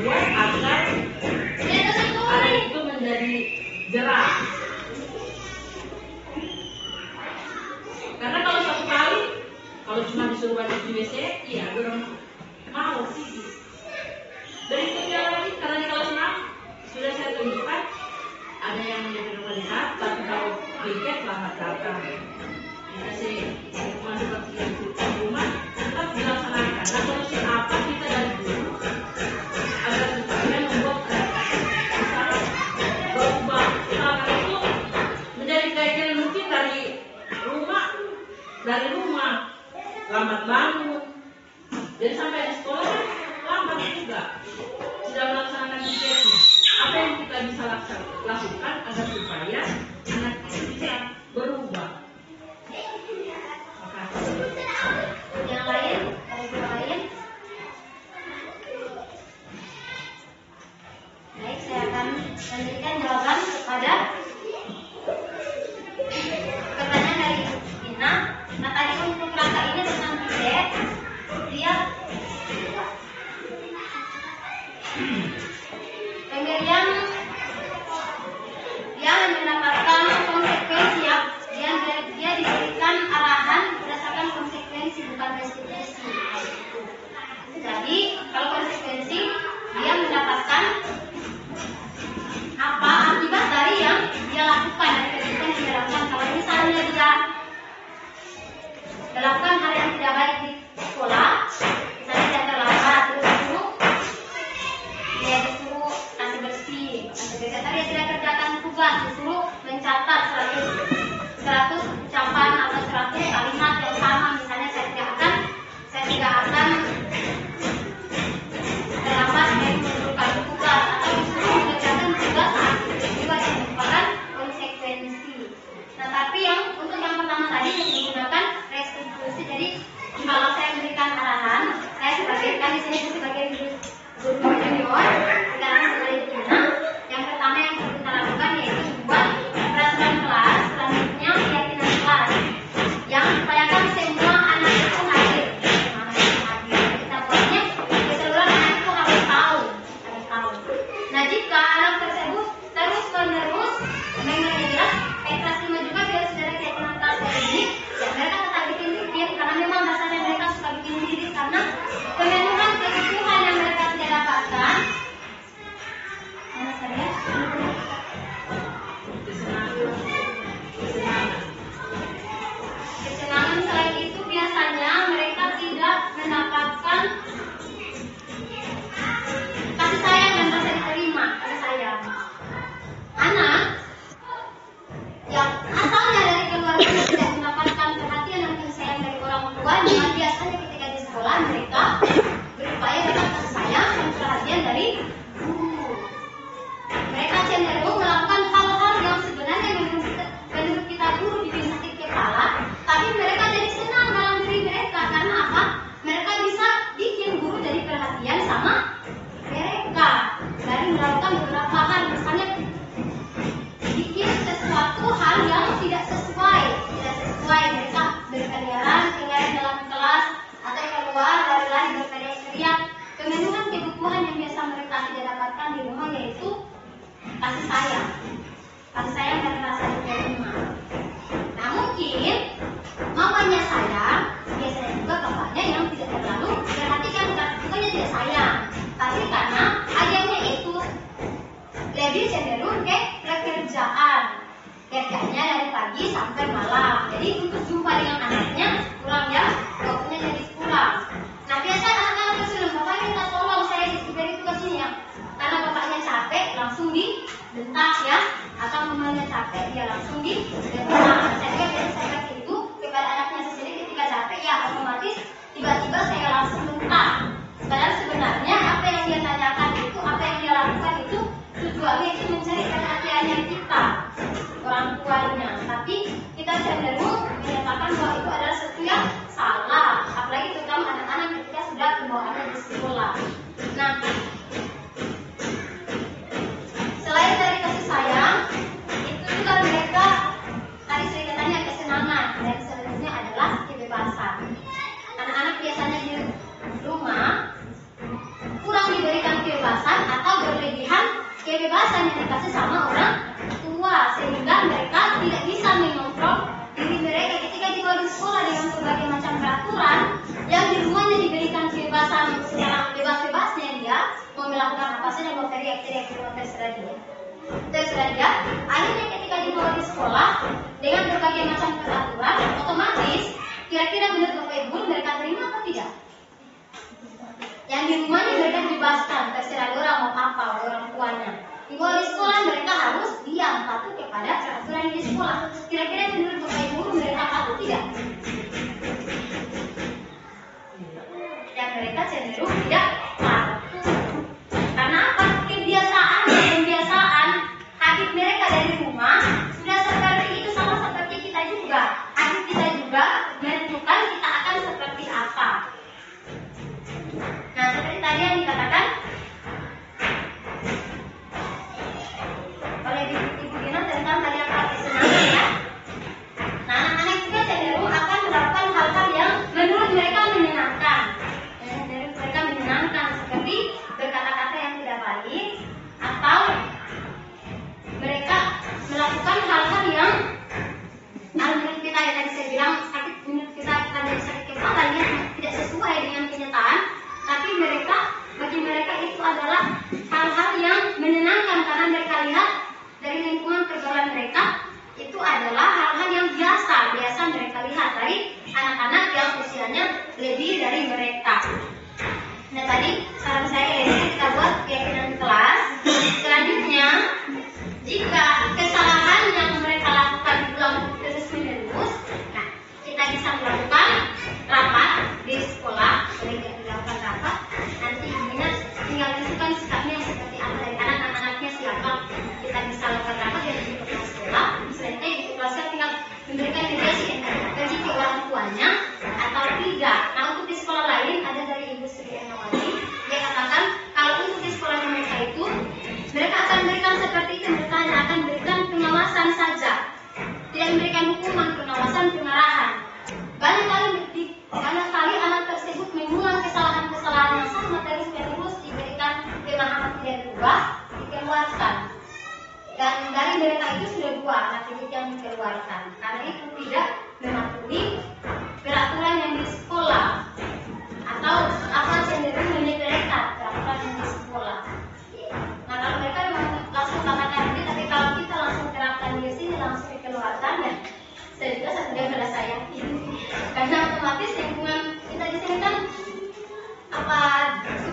buat agar anak itu menjadi jerah. Karena kalau satu kali, kalau cuma disuruh balik di WC, iya, orang mau sih. Berikutnya lagi, karena di kelas 6 sudah saya tunjukkan ada yang menjadi rivalitas, tapi kalau tiket selamat datang. Kasih hukuman seperti yang di rumah tetap dilaksanakan. Nah, solusi apa kita dari dulu agar supaya membuat misalnya berubah hal itu menjadi keinginan mungkin dari rumah lambat bangun. Jadi sampai di sekolah lambat juga tidak melaksanakan tiket. Apa yang kita bisa lakukan agar supaya anak itu bisa berubah? Yang lain, ada lain. Baik, saya akan memberikan jawaban kepada pertanyaan dari Ina. Nah, tadi untuk rangka ini tentang tiket, dia pemberian dia mendapatkan konsekuensi ya. Dia diberikan arahan berdasarkan konsekuensi, bukan restitusi. Jadi kalau konsekuensi, dia mendapatkan apa akibat dari yang dia lakukan, dari kegiatan yang dia lakukan. Kalau misalnya dia melakukan hal yang tidak baik di sekolah, misalnya dia terlambat, dia disuruh kasih bersih, tapi dia tidak kerjakan tugas, disuruh mencatat 100 ucapan atau 100 kalimat yang sama, misalnya saya tidak akan terlambat menunjukkan tugas, atau disuruh mengerjakan tugas juga yang merupakan konsekuensi. Nah, tapi untuk yang pertama tadi menggunakan restitusi. Jadi kalau saya memberikan arahan, saya di sini sebagai guru junior, sekarang sebagai Gina, yang pertama yang harus kita lakukan yaitu membuat peraturan kelas, selanjutnya keyakinan kelas, yang upayakan semua anak itu hadir. Kita buatnya keseluruhan anak itu harus tahu. Nah, jika anak tersebut terus-menerus mengejar kelas 5 juga biar saudara keyakinan kelas ini, ya mereka tetap bikin dikit karena memang dasarnya mereka suka bikin dikit karena pemenuhan kebutuhan yang mereka tidak dapatkan. Mana saya? Kesenangan selain itu biasanya mereka tidak mendapatkan kasih sayang dan rasa diterima, kasih sayang. Anak yang asalnya dari keluarga yang tidak mendapatkan perhatian dan kasih sayang dari orang tua, dengan biasanya ketika di sekolah mereka berupaya dapat kasih sayang dan perhatian dari guru. Mereka cenderung melakukan hal-hal yang sebenarnya menurut kita guru bikin sakit kepala, tapi mereka jadi senang dalam diri mereka. Karena apa? Mereka bisa bikin guru jadi perhatian sama mereka dari melakukan beberapa hal, misalnya bikin sesuatu hal yang tidak sesuai mereka berkeliaran dalam kelas atau keluar lari-lari berteriak-teriak, pemenuhan kebutuhan yang biasa mereka tidak dapatkan di rumah, yaitu kasih sayang dan rasa diterima. Nah, mungkin mamanya sayang, biasanya juga bapaknya yang tidak terlalu perhatikan, bukannya tidak sayang, tapi karena ayahnya itu lebih cenderung ke kerjanya dari pagi sampai malam. Jadi untuk jumpa dengan anaknya pulang ya, waktunya jadi pulang. Nah, biasanya anak-anak berseru, bapak minta tolong saya diberi tugas ini ya. Karena bapaknya capek langsung dibentak ya, atau mamanya capek dia langsung dibentak. Saya juga biasa itu kepada anaknya sendiri ketika capek ya, otomatis tiba-tiba saya langsung bentak. Padahal sebenarnya apa yang dia tanyakan itu, apa yang dia lakukan itu tujuannya itu mencari perhatiannya kita, orang tuanya. Tapi kita cenderung menyatakan bahwa itu adalah sesuatu yang salah, apalagi terutama anak-anak ketika sudah pembawaannya di sekolah. Nah, selain dari kasih sayang, itu kebebasan yang dikasih sama orang tua, sehingga mereka tidak bisa mengontrol diri mereka ketika dibawa di sekolah dengan berbagai macam peraturan. Yang di rumahnya diberikan kebebasan secara bebas-bebasnya, dia mau melakukan apa saja, mau teriak-teriak di rumah terserah dia. Akhirnya ketika dibawa di sekolah dengan berbagai macam peraturan, otomatis kira-kira menurut Bapak Ibu mereka terima atau tidak? Yang di rumahnya mereka dibebaskan, terserah orang mau apa, orang tuanya. Dibawa di sekolah mereka harus diam, patuh kepada peraturan di sekolah. Kira-kira menurut Bapak Ibu mereka patuh tidak? Yang mereka cenderung tidak patuh. Karena apa? Kebiasaan habit mereka dari rumah sudah seperti itu, sama seperti kita juga. Habit kita juga menentukan kita akan seperti apa. Nah, seperti tadi yang dikatakan oleh Ibu Dina tentang tadi apa kesenangan ya. Nah, anak-anak juga cenderung akan melakukan hal-hal yang menurut mereka menyenangkan. Menurut mereka menyenangkan, seperti berkata-kata yang tidak baik, atau mereka melakukan hal-hal yang menurut kita yang tadi saya bilang sakit, menurut kita ada sakit kepala yang tidak sesuai dengan kenyataan. Tapi bagi mereka itu adalah hal-hal yang menyenangkan, karena mereka lihat dari lingkungan pergaulan mereka itu adalah hal-hal yang biasa mereka lihat dari anak-anak yang usianya lebih dari mereka. Nah, tadi saran saya ini kita buat keyakinan kelas. Selanjutnya, jika kesalahan yang mereka lakukan diulang terus-menerus, nah, kita bisa melakukan rapat di sekolah. Boleh dilakukan rapat. Nanti Ibunya tinggal tentukan sikapnya seperti apa dari anak-anaknya siapa. Kita bisa lakukan rapat dari kepala sekolah. Selanjutnya di kepala sekolah tinggal memberikan gaji ke orang tuanya atau tidak. Nah, untuk di sekolah lain ada dari Ibu Sri Ernawati. Dia katakan kalau untuk di sekolah mereka itu mereka akan berikan seperti itu, mereka hanya akan berikan pengawasan saja, tidak memberikan hukuman, pengawasan, pengarahan. Banyak kali anak tersebut mengulang kesalahan-kesalahan yang sama terus diberikan pemahaman tidak berubah, dikeluarkan. Dan dari mereka itu sudah 2 anak didik yang dikeluarkan karena itu tidak mematuhi peraturan yang di sekolah atau apa cenderung menyepelekan peraturan yang di sekolah. Nah, kalau mereka memang langsung katakan ini, tapi kalau kita langsung terapkan di sini, langsung dikeluarkan, ya saya juga sudah saya yakin, karena otomatis lingkungan kita di sini kan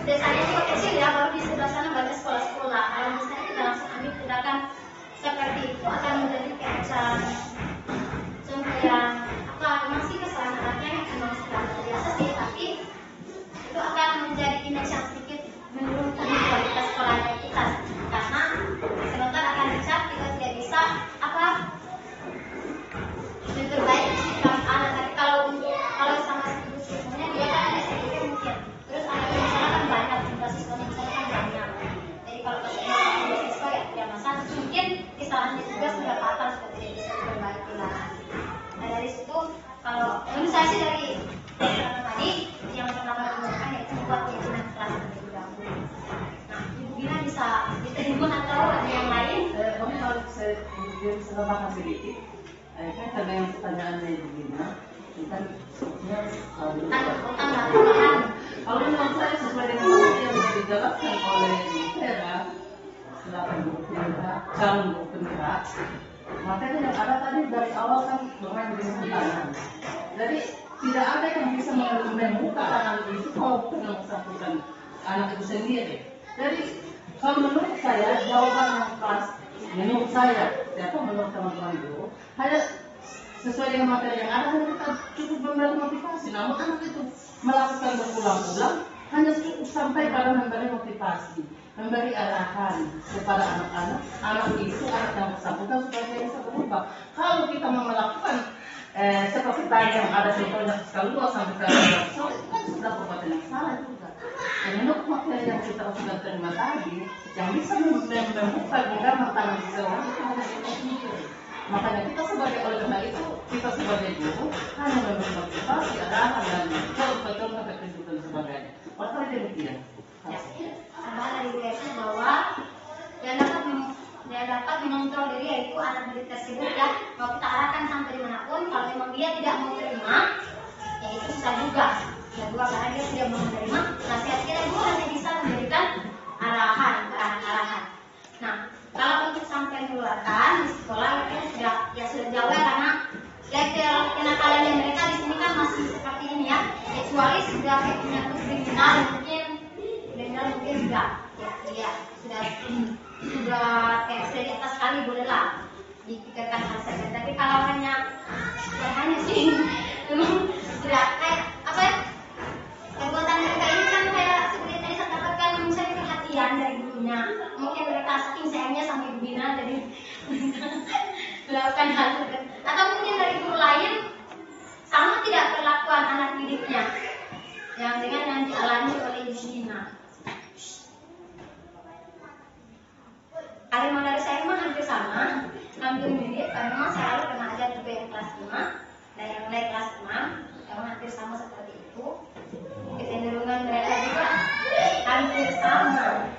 desanya juga kecil ya, baru di sebelah sana banyak sekolah-sekolah. Kalau misalnya kita langsung ambil tindakan seperti itu akan menjadi kecacauan. Contoh yang masih kesalahan anaknya memang sudah biasa sih, tapi itu akan menjadi image yang sedikit menurunkan kualitas sekolahnya kita, karena sebentar akan dicap kita tidak bisa memperbaiki sikap anak. Tapi kalau sama siswanya dia kan ada sedikit mungkin, terus anaknya misalnya kan banyak, jumlah siswanya misalnya kan banyak, jadi kalau kesalahan siswa ya tidak masalah, mungkin kesalahannya juga sudah fatal, sudah tidak bisa diperbaiki lagi. Nah, dari situ kalau menurut saya sih dari tadi yang pertama dilakukan yaitu membuat keyakinan kelas terlebih dahulu. Nah, Ibu Gina bisa diterima atau ada yang lain? Kamu kalau saya tambahkan sedikit, kan karena yang pertanyaannya Ibu Gina, kan sebenarnya tambahan. kalau menurut saya sesuai dengan yang dijelaskan oleh Vera, calon penggerak, makanya yang ada tadi dari awal kan bermain dengan tangan. Jadi tidak ada yang bisa membuka tangan itu kalau bukan yang bersangkutan anak itu sendiri. Jadi kalau menurut saya jawaban yang pas, menurut saya, siapa menurut teman-teman guru, hanya sesuai dengan materi yang ada, hanya kita cukup memberi motivasi. Namun anak itu melakukan berulang-ulang, hanya cukup sampai pada memberi motivasi, memberi arahan kepada anak-anak, anak itu, anak yang bersangkutan supaya dia bisa berubah. Kalau kita mau melakukan seperti tadi yang ada contohnya sekali 2 sampai sekali 3, itu kan sudah perbuatan yang salah juga. Dan menurut materi yang kita sudah terima tadi, yang bisa membuka genggaman tangan seseorang itu hanya kita sendiri. Makanya kita sebagai oleh karena itu, kita sebagai guru hanya memberi motivasi, arahan dan contoh-contoh petunjuk dan sebagainya. Masalah demikian. Tambah dari Bu Esi bahwa yang dapat ibu anak didik tersebut ya mau kita arahkan sampai dimanapun. Kalau memang dia tidak mau terima, ya itu bisa juga karena dia tidak mau menerima. Nasihat kita dulu hanya bisa memberikan arahan. Nah, kalau untuk sampai menularkan di sekolah itu sudah jauh ya, karena level kenakalannya mereka di sini kan masih seperti ini ya. Kecuali sudah kayak menyangkut kriminal mungkin sudah kayak sudah di atas sekali bolehlah dipikirkan hal seperti. Tapi kalau hanya sih sudah kayak apa ya, perbuatan mereka ini kan kayak seperti tadi saya katakan mencari perhatian dari gurunya. Mungkin mereka saking sayangnya sama ibu Bina jadi melakukan hal seperti, atau mungkin dari guru lain sama tidak perlakuan anak didiknya yang dengan yang dialami oleh ibu Bina. Ada dari saya memang hampir sama, hampir mirip, karena memang saya lalu pernah ajar juga yang kelas 5 dan yang mulai kelas 6, memang hampir sama seperti itu. Kecenderungan mereka juga hampir sama.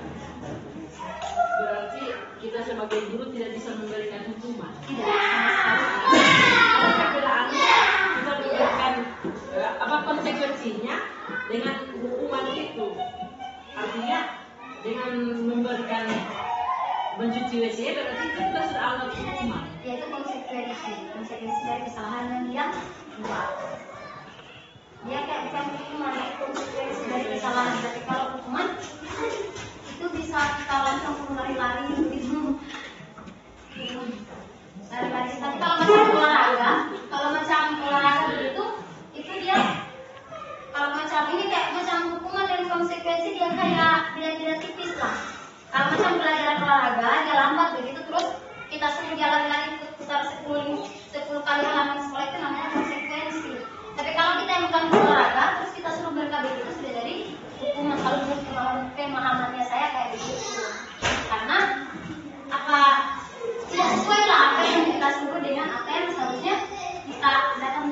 Berarti kita sebagai guru tidak bisa memberikan hukuman. Tidak sama sekali. Perkiraannya kita memberikan apa konsekuensinya dengan hukuman itu. Artinya dengan memberikan mencuci WC berarti itu kita sudah anggap hukuman. Yaitu konsekuensi dari kesalahan yang dia buat. Dia kayak bukan hukuman, itu konsekuensi dari kesalahan. Tapi kalau hukuman itu bisa kita langsung lari-lari begitu. Lari-lari. Tapi kalau macam olahraga begitu, itu dia kalau macam ini kayak macam hukuman dan konsekuensi dia kayak tidak tipis lah. Kalau macam pelajaran olahraga dia lambat begitu terus kita suruh jalan lari putar 10 kali halaman sekolah, itu namanya konsekuensi. Tapi kalau kita yang bukan olahraga terus kita suruh mereka begitu sudah jadi hukuman. Kalau menurut pemahamannya saya kayak begitu, karena apa tidak sesuai lah apa yang kita suruh dengan apa yang seharusnya kita dapat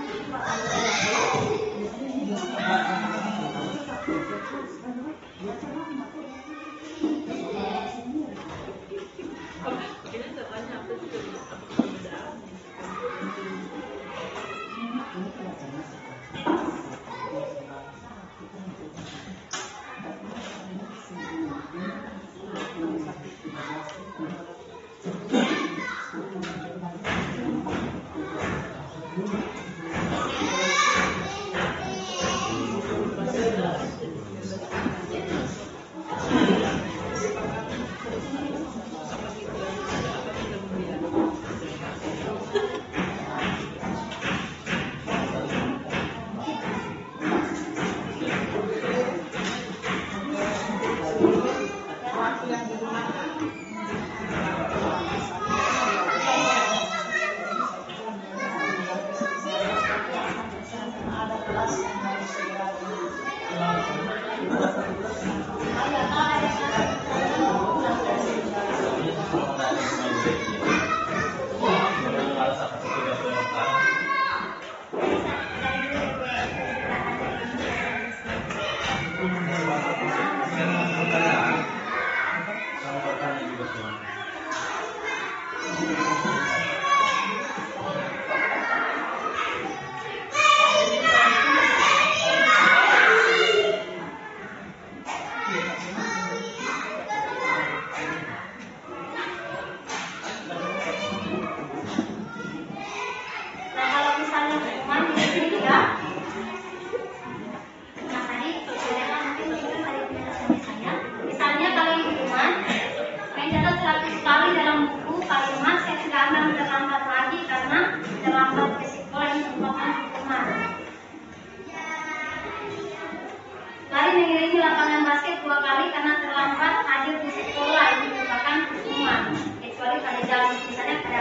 mengiringi lapangan basket 2 kali karena terlambat hadir di sekolah, ini merupakan hukuman. Kecuali pada jam misalnya pada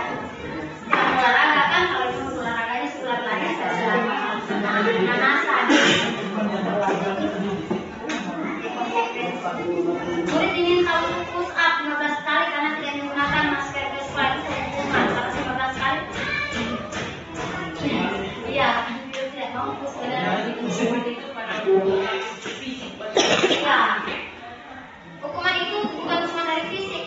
jam olahraga kan, kalau itu olahraganya sudah lari nanasan. Murid diminta untuk push up 15 kali karena tidak menggunakan masker di sekolah, itu hukuman. Kalau 15 kali, iya, tidak mau push itu pada fisik. Ya, hukuman itu bukan cuma dari fisik,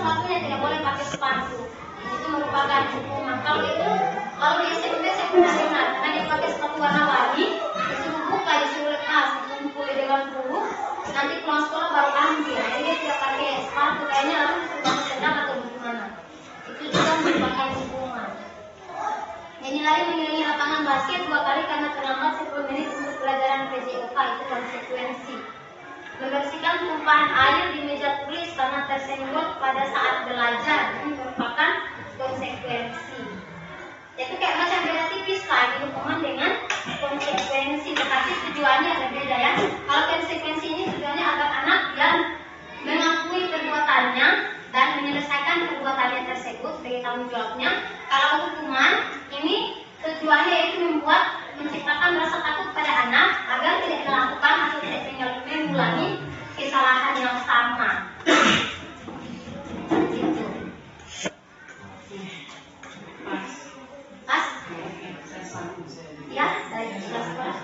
satunya tidak boleh pakai sepatu. Itu merupakan hukuman. Kalau di SMP saya pernah dengar, karena dia pakai sepatu warna-warni, disuruh buka, disuruh lepas, kumpul di dewan guru, nanti pulang sekolah baru ambil. Jadi dia tidak pakai sepatu, kayaknya lalu disuruh pakai sendal atau bagaimana. Itu juga merupakan hukuman. Ini lari mengelilingi lapangan basket 2 kali karena terlambat 10 menit untuk pelajaran PJOK, itu konsekuensi. Membersihkan tumpahan air di meja tulis karena tersenggol pada saat belajar, ini merupakan konsekuensi. Itu kayak macam beda tipis lah, ini hukuman dengan konsekuensi, tetapi tujuannya berbeda ya. Kalau konsekuensi ini tujuannya agar anak yang mengakui perbuatannya dan menyelesaikan perbuatannya tersebut sebagai tanggung jawabnya. Kalau hukuman ini tujuannya itu menciptakan rasa takut pada anak agar tidak melakukan atau tidak mengulangi kesalahan yang sama. Gitu. Pas? Ya, dari kelas sekolah.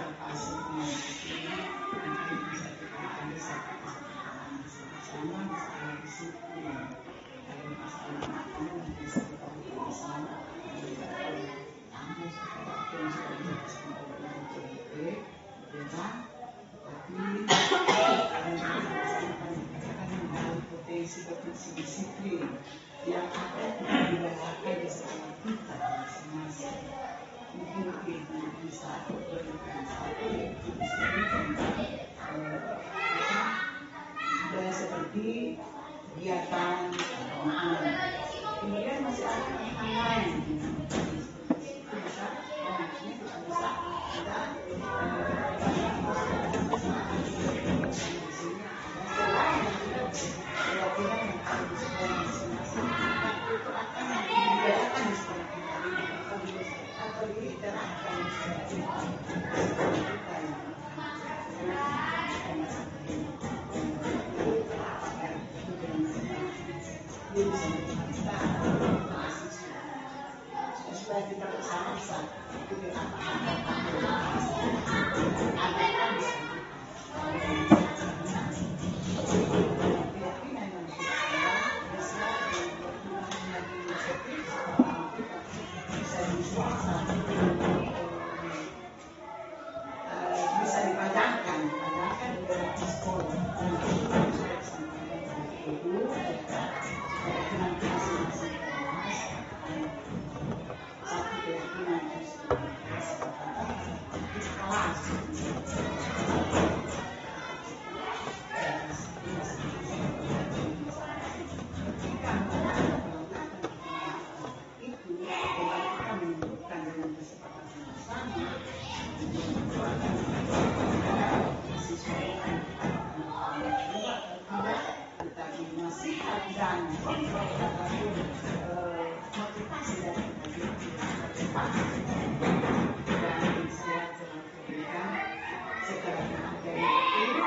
Potensi disiplin yang akan dibawakan di sekolah kita masing-masing. Mungkin itu bisa berikan satu dan seperti kegiatan pemahaman. Kemudian masih ada yang lain. Itu bisa, maksudnya itu bisa kita kita bersama-sama bisa dipadamkan di dalam sekolah itu satu keyakinan kelas dan motivasi dari dan saya telah berikan setelah materi itu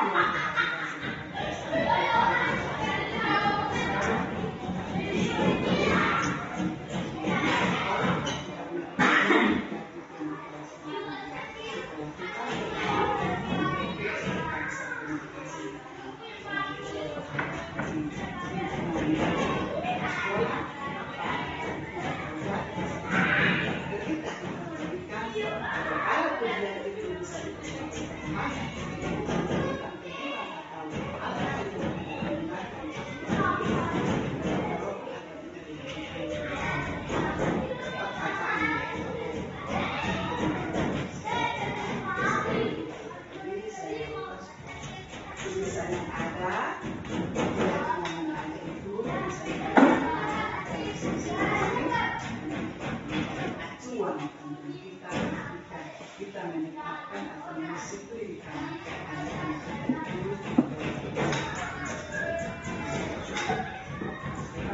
kita menetapkan atau mendisiplinkan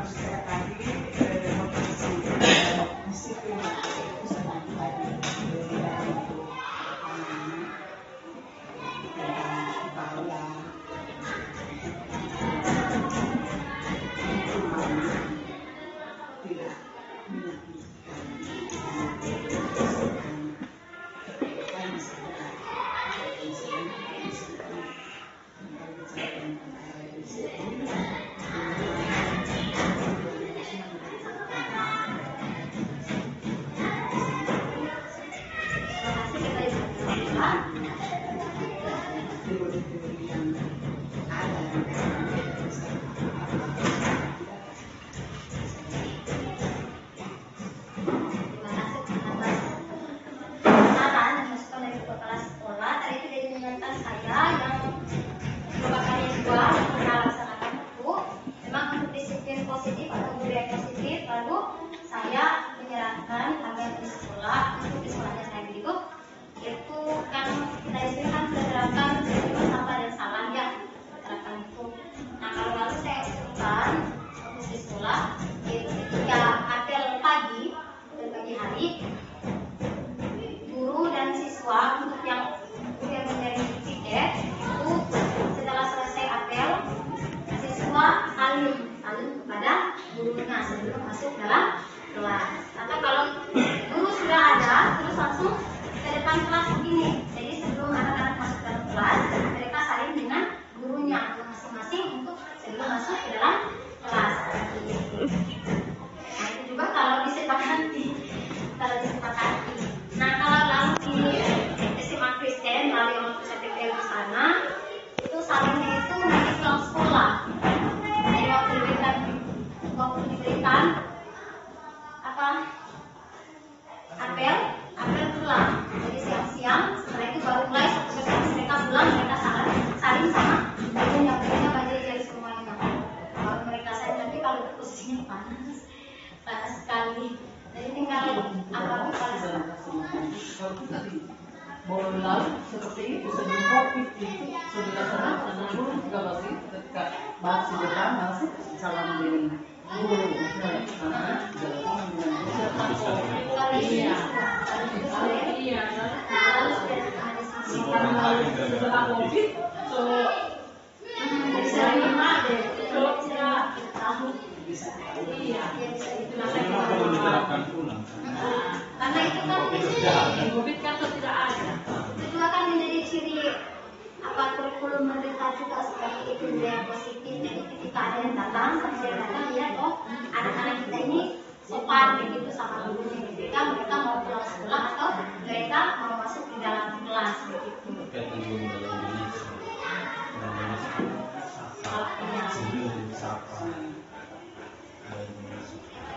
saya tadi demokrasi disiplin itu sangat baik tidak masuk dalam kelas. Atau kalau guru sudah ada, terus langsung ke depan kelas begini. Jadi sebelum anak-anak masuk dalam kelas, mereka saling dengan gurunya masing-masing untuk sebelum masuk ke dalam kelas. Nah itu juga kalau disepakati, Nah kalau lalu di SMA Kristen melalui orang PTPL di sana, itu salingnya itu nanti pulang sekolah. Jadi waktu diberikan apa apel pulang. Jadi siang-siang setelah itu baru mulai satu persatu mereka pulang, mereka saling sama gurunya belajar semuanya. Baru mereka saling, nanti kalau posisinya panas sekali. Jadi tinggal apa panas. Kalau kita di bola laut seperti itu sebelum COVID itu sudah senang karena guru juga masih ketika bahas di depan masih salam dengan guru karena jalan dengan iya setelah COVID so bisa lima deh so tidak tahu iya Perlu diterapkan ulang. Karena itu kan COVID kan tidak ada. itu juga kan menjadi ciri apa kurikulum mereka juga seperti itu, dia positif. Jadi ketika ada yang datang, saya datang lihat anak-anak kita ini sopan begitu sama gurunya. Ketika mereka mau pulang sekolah atau mereka mau masuk di dalam kelas begitu. Kaitan guru dalam Indonesia.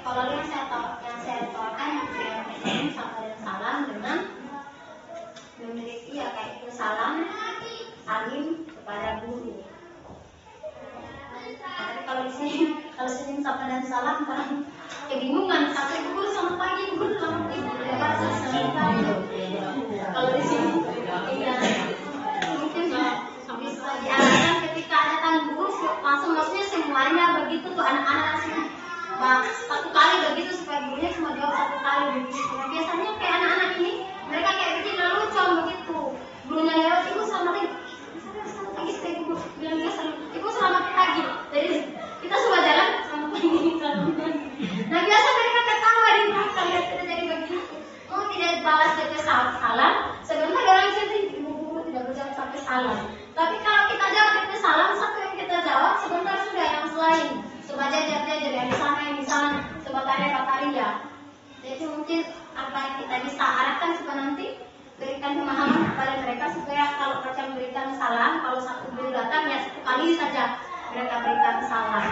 Kalau yang saya tawarkan yang sapa dan salam dengan memiliki ya kayak itu salam alim kepada guru. Tapi kalau di sini sapa dan salam orang kebingungan, satu guru selamat pagi, guru selamat ibu, selamat pagi. Kalau di sini iya mungkin bisa diarahkan ketika datang guru langsung maksudnya semuanya begitu tuh anak-anak sini. Satu kali begitu supaya gurunya cuma jawab satu kali begitu. Nah, biasanya kayak anak-anak ini mereka kayak begini lelucon begitu. Gurunya lewat, ibu selamat pagi, supaya ibu bilang dia ibu selamat pagi. Jadi kita semua jalan selamat pagi. Nah biasa mereka ketawa di belakang lihat kita jadi begitu. Oh tidak balas saja salam. Sebentar orang jadi ibu guru tidak berjawab sampai salam. Tapi kalau kita jawab kita salam, satu yang kita jawab sebentar sudah yang selain. Coba jajar yang di sana, coba tarik-tarik. Jadi mungkin apa yang kita bisa arahkan supaya nanti berikan pemahaman kepada mereka supaya kalau mereka memberikan salam, kalau satu guru datang ya satu kali saja mereka berikan salam.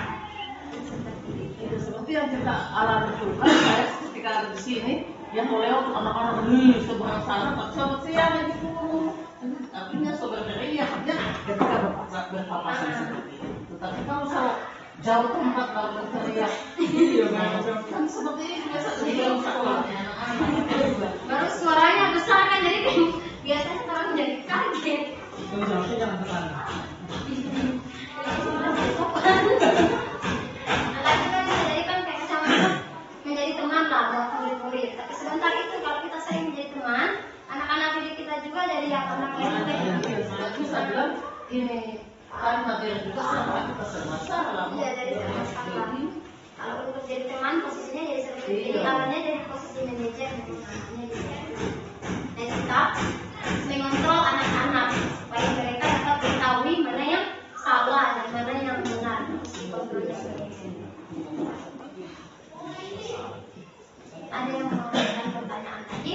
Itu seperti yang kita alami juga saya ketika ada di sini yang lewat anak-anak seberang sana tak selamat siang itu artinya sebenarnya ya artinya ketika berpapasan seperti itu. Tetapi kalau jauh tempat kalau berteriak kan seperti ini biasa di dalam sekolahnya anak-anak baru suaranya besar kan jadi biasanya orang jadi kaget. Itu jawabnya jangan tekan. Nah kita bisa jadikan kayak sama-sama menjadi teman lah buat murid-murid. Tapi sebentar itu kalau kita sering menjadi teman, anak-anak didik kita juga jadi anak lain. Bisa bilang ini kan materi juga sama kita serba-serba. Iya jadi sama-sama. Kalau untuk jadi teman posisinya jadi seperti ini. Awalnya dari posisi manajer dan kita mengontrol anak-anak supaya mereka dapat mengetahui mana yang salah dan mana yang benar. Ada yang mau menanyakan pertanyaan lagi?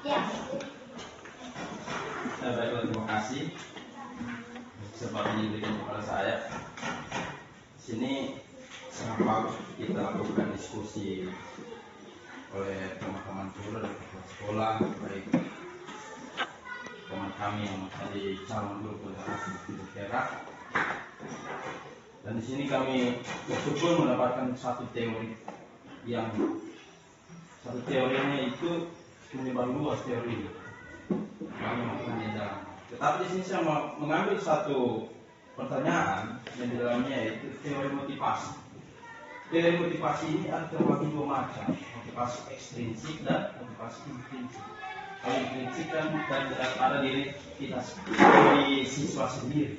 Ya. Baiklah, terima kasih kesempatan yang diberikan kepada saya. Di sini sangat bagus kita lakukan diskusi oleh teman-teman guru dan kepala sekolah, baik teman kami yang menjadi calon guru Politeknik di Perak. Dan di sini kami bersyukur mendapatkan satu teorinya itu menyebar luas teori. Tetapi di sini saya mengambil satu pertanyaan yang di dalamnya yaitu teori motivasi. Teori motivasi ini ada terbagi dua macam, motivasi ekstrinsik dan motivasi intrinsik. Kalau intrinsik kan ada diri kita di siswa sendiri,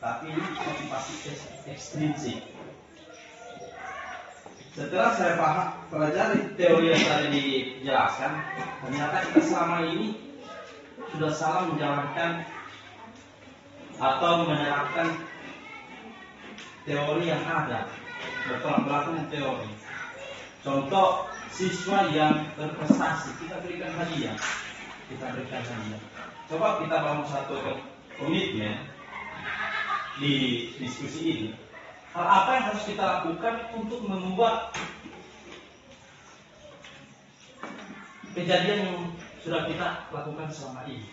tapi motivasi ekstrinsik Setelah saya pelajari teori yang tadi dijelaskan, ternyata kita selama ini sudah salah menjalankan atau menerapkan teori yang ada, bertolak belakang teori. Contoh, siswa yang berprestasi kita berikan hadiah. Coba kita bangun satu komitmen di diskusi ini. Hal apa yang harus kita lakukan untuk mengubah kejadian yang sudah kita lakukan selama ini?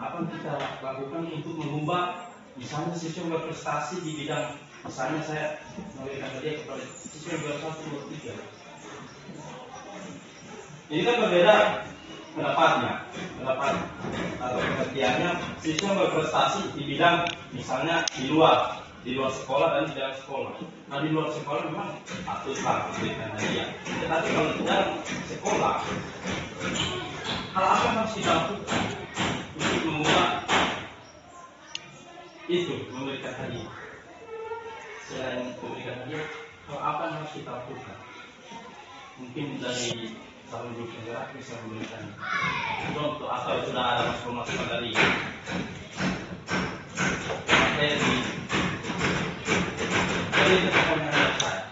Apa yang kita lakukan untuk mengubah, misalnya siswa yang berprestasi di bidang, misalnya saya memberikan hadiah kepada siswa yang berprestasi 2, 3. Ini kan berbeda pendapat atau pengertiannya. Siswa yang berprestasi di bidang, misalnya di luar sekolah dan di dalam sekolah. Nah, di luar sekolah memang patutlah memberikan hadiah. Tetapi kalau di dalam sekolah, hal apa yang harus kita lakukan untuk mengubah itu, memberikan hadiah? Selain memberikan hadiah, hal apa yang harus kita lakukan? Mungkin dari calon guru penggerak bisa memberikan contoh atau sudah ada masukan dari materi. Jadi pertanyaan saya.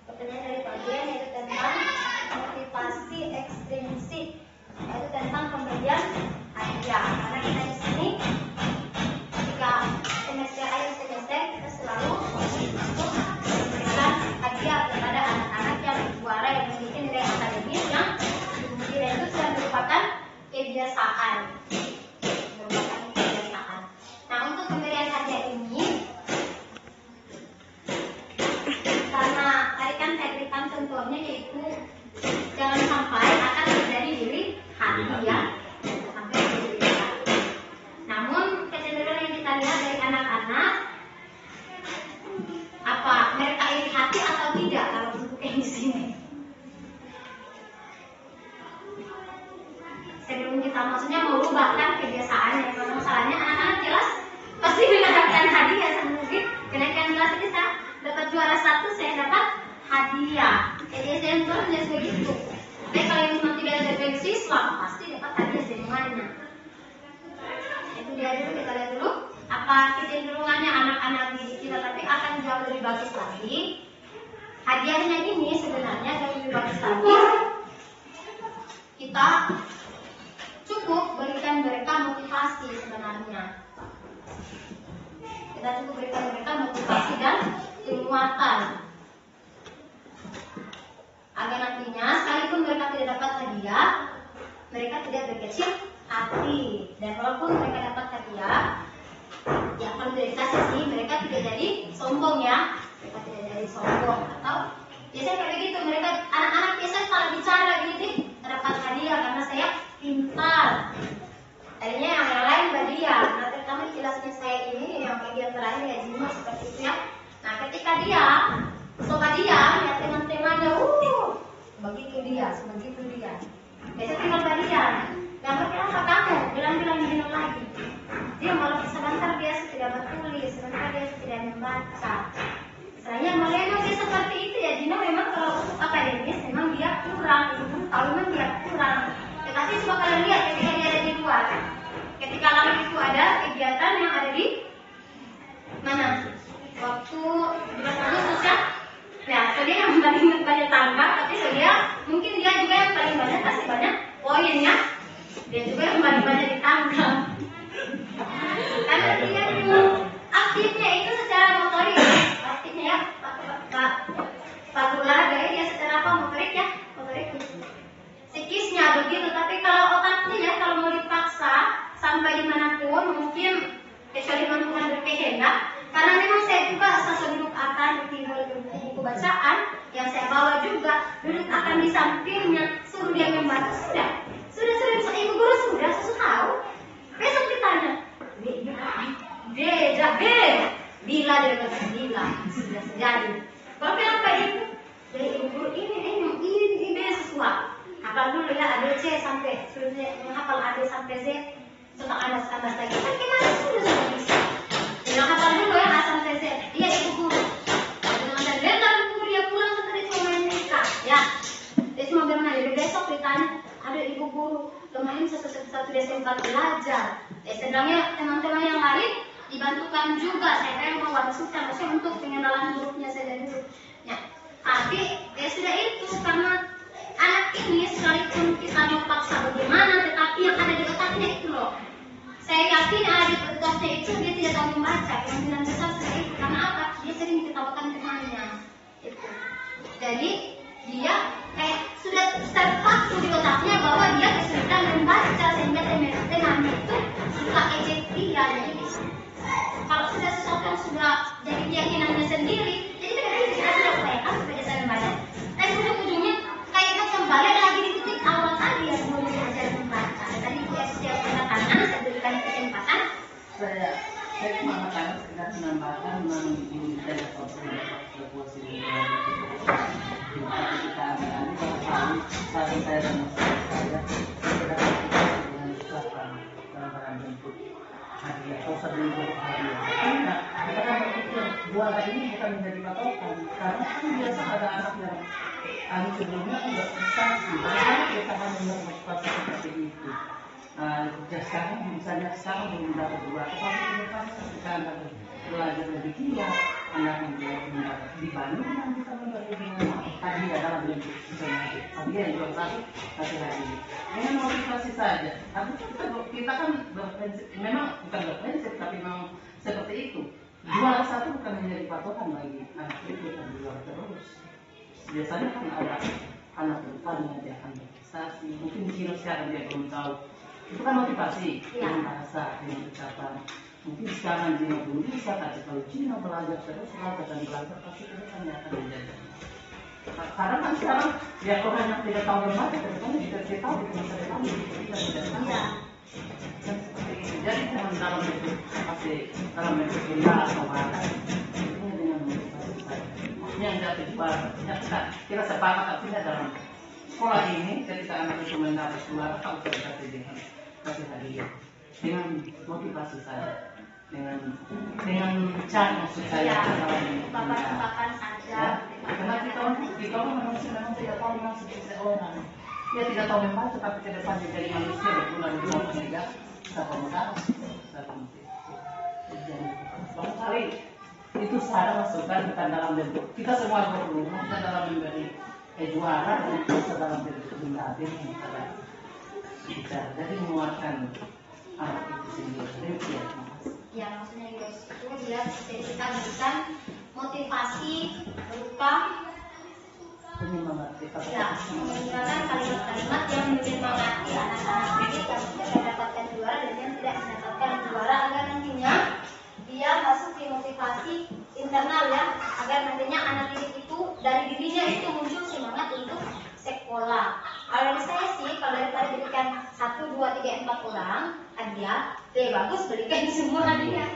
Pertanyaan dari Pak Dian yaitu tentang motivasi ekstrinsik, yaitu tentang pemberian hadiah. Karena kita di sini ketika semester akhir semester kita selalu memberikan hadiah kepada anak-anak yang juara, yang memiliki nilai akademis yang kemudian itu sudah merupakan kebiasaan. Nah, untuk pemberian hadiah ini, karena tadi kan saya berikan contohnya yaitu jangan sampai akan terjadi diri hati ya, sampai diri hati. Namun kecenderungan yang kita lihat dari anak-anak, apa mereka iri hati atau tidak kalau untuk yang di sini? Sebelum kita maksudnya merubahkan kebiasaan, yang masalahnya anak-anak jelas pasti mendapatkan hadiah. Mungkin kenaikan kelas ini saya dapat juara 1, saya dapat hadiah. Jadi saya jelas begitu. Tapi kalau yang memang tidak ada dari siswa pasti dapat hadiah dari mana? Itu dia dulu, kita lihat dulu apa kecenderungannya anak-anak didik kita, tapi akan jauh lebih bagus lagi. Hadiahnya ini sebenarnya jauh lebih bagus lagi. Kita cukup berikan mereka motivasi sebenarnya. Kita cukup berikan mereka motivasi dan penguatan. Agar nantinya sekalipun mereka tidak dapat hadiah, mereka tidak berkecil hati. Dan walaupun mereka dapat hadiah, ya kalau tidak dikasih sih, mereka tidak jadi sombong ya. Mereka tidak jadi sombong. Atau biasanya kayak begitu, mereka anak-anak biasanya kalau bicara gini, dapat hadiah karena saya pintar. Tadinya yang lain berhadiah. Nah, terutama jelasnya saya ini yang bagian terakhir ya Jima seperti itu ya. Nah, ketika dia sobat dia ya teman-temannya, begitu dia, sebegitu dia. Biasanya tinggal berhadiah. Gambar kenapa kamu? Bilang-bilang begini lagi. Dia malah sebentar dia tidak bertulis, sebentar dia tidak membaca. Saya memang dia seperti itu ya Jina. Memang kalau untuk akademis memang dia kurang. Ibu tahu memang dia kurang. Tetapi coba kalian lihat ketika dia ada di luar, ketika lalu itu ada kegiatan yang ada di mana? Waktu 17 Agustus ya. Nah, so dia yang paling banyak tangkap, tapi so dia mungkin dia juga yang paling banyak kasih banyak poin ya. Dia juga yang paling banyak ditangkap. Karena dia itu aktifnya itu secara motorik, aktifnya ya Pak Olahraga dia secara apa motorik ya, motorik psikisnya begitu. Tapi kalau otaknya ya kalau mau dipaksa sampai dimanapun mungkin kecuali Tuhan berkehendak. Karena memang saya juga asal duduk akan ditinggal buku bacaan yang saya bawa juga, duduk akan di sampingnya, suruh dia membaca sudah ibu guru sudah tahu. Besok ditanya, bila dia kata bila sudah terjadi. Kalau bilang Pak Ibu, dari ibu guru ini sesuatu. Hafal dulu ya ABC sampai sudah menghafal A sampai Z. Coba Anda lagi. Kan gimana sudah bisa. bilang apa dulu ya asal saya iya ibu guru. Dengan saya bentar ibu guru dia pulang setelah itu main nikah ya. Dia cuma bilang aja besok ditanya ada ibu guru kemarin satu Desember belajar. Sedangnya teman-teman yang lain dibantukan juga. Saya kan mau wasukan maksudnya untuk pengenalan grupnya saja dulu. Ya, tapi ya sudah itu karena anak ini sekalipun kita mau paksa bagaimana, tetapi yang ada di otaknya itu loh. Saya yakin ada di otaknya itu dia tidak tahu membaca. Kemungkinan besar seperti itu. Karena apa? Dia sering ditawakan temannya. Itu. Jadi dia kayak sudah terpaku di otaknya bahwa dia kesulitan membaca sehingga temannya itu suka ejek dia. Jadi kalau sudah sesuatu yang sudah jadi keyakinannya sendiri, jadi mereka tidak upayakan supaya saya membaca. Tapi ujung-ujungnya kayak macam balik lagi di titik awal tadi yang mau belajar membaca. Tadi setiap anak-anak saya berikan kesempatan. Saya mengatakan sekedar menambahkan menunjukkan atau berpuasa kita alami kalau saat saya dan saya sudah dengan ucapan barang bentuk hadiah atau sebelum hadiah. Karena kita kan berpikir juara ini bukan menjadi patokan karena kan biasa ada anak yang sebelumnya tidak prestasi. Karena kita akan memotivasi seperti itu. Sekarang misalnya sekarang belum dapat dua, tetapi kemudian ketika anda belajar lebih giat, anak yang mendapat di Bandung yang bisa memberi dengan hadiah dalam bentuk misalnya hadiah yang belum satu kasih hadiah dengan motivasi saja. Tapi kita kan berprinsip, memang bukan berprinsip tapi memang seperti itu. Juara satu bukan menjadi patokan bagi anak itu dan juara terus. Biasanya kan ada anak lupa dengan dia akan berprestasi. Mungkin Cino sekarang dia belum tahu. Itu kan motivasi dengan bahasa, dengan ucapan. Mungkin sekarang Cino belum bisa, tapi kalau Cino belajar terus, belajar pasti itu kan dia akan menjadi. Karena kan sekarang dia orang yang tidak tahu membaca, terutama jika dia tahu di masa depan kita tidak tahu. Dan seperti itu. Jadi jangan dalam bentuk pasti dalam bentuk benda atau bahasa. Itu dengan motivasi saja. Maksudnya yang tidak juara, kita sepakat artinya dalam sekolah ini ketika anak itu mendapat juara harus kasih hadiah dengan motivasi saya dengan cara maksud saya Bapak saja. Karena kita manusia memang tidak tahu maksud seseorang. Dia tidak tahu membaca tapi ke depan dia jadi manusia berguna di dalam negara satu negara. Barangkali itu saya masukkan bukan dalam bentuk kita semua perlu kita dalam memberi juara dan bisa dalam bentuk benda yang kita jadi menguatkan anak itu sendiri. Ya maksudnya guys itu dia jadi kita berikan motivasi berupa penyemangat kita. Ya menggunakan kalimat-kalimat yang menyemangati anak-anak ini yang sudah mendapatkan juara dan yang tidak mendapatkan juara agar nantinya dia masuk di motivasi internal ya agar nantinya anak didik itu dari dirinya itu muncul semangat untuk sekolah. Kalau dari saya sih kalau daripada berikan 1, 2, 3, 4 orang hadiah, bagus berikan semua hadiah.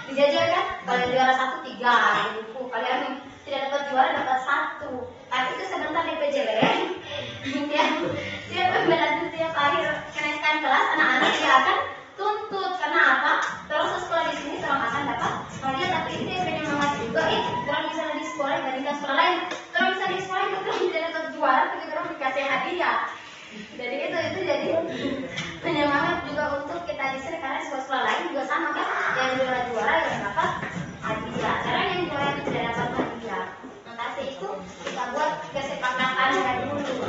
Dijajal kan? Kalau juara 1 3 buku, kalau yang tidak dapat juara dapat 1. Tapi itu sebentar di PJLN. Ya, dia berlanjut tiap hari kenaikan kelas anak-anak dia akan tuntut karena apa? Terus sekolah di sini orang akan dapat hadiah tapi itu dia penyemangat juga orang bisa di sekolah dibandingkan sekolah lain. Orang bisa di sekolah itu tidak dapat juara tapi orang dikasih hadiah. Jadi itu jadi penyemangat juga untuk kita di sini karena sekolah lain juga sama kan yang juara yang dapat hadiah. Karena yang juara itu tidak dapat hadiah. Maka itu kita buat kesepakatan dari dulu.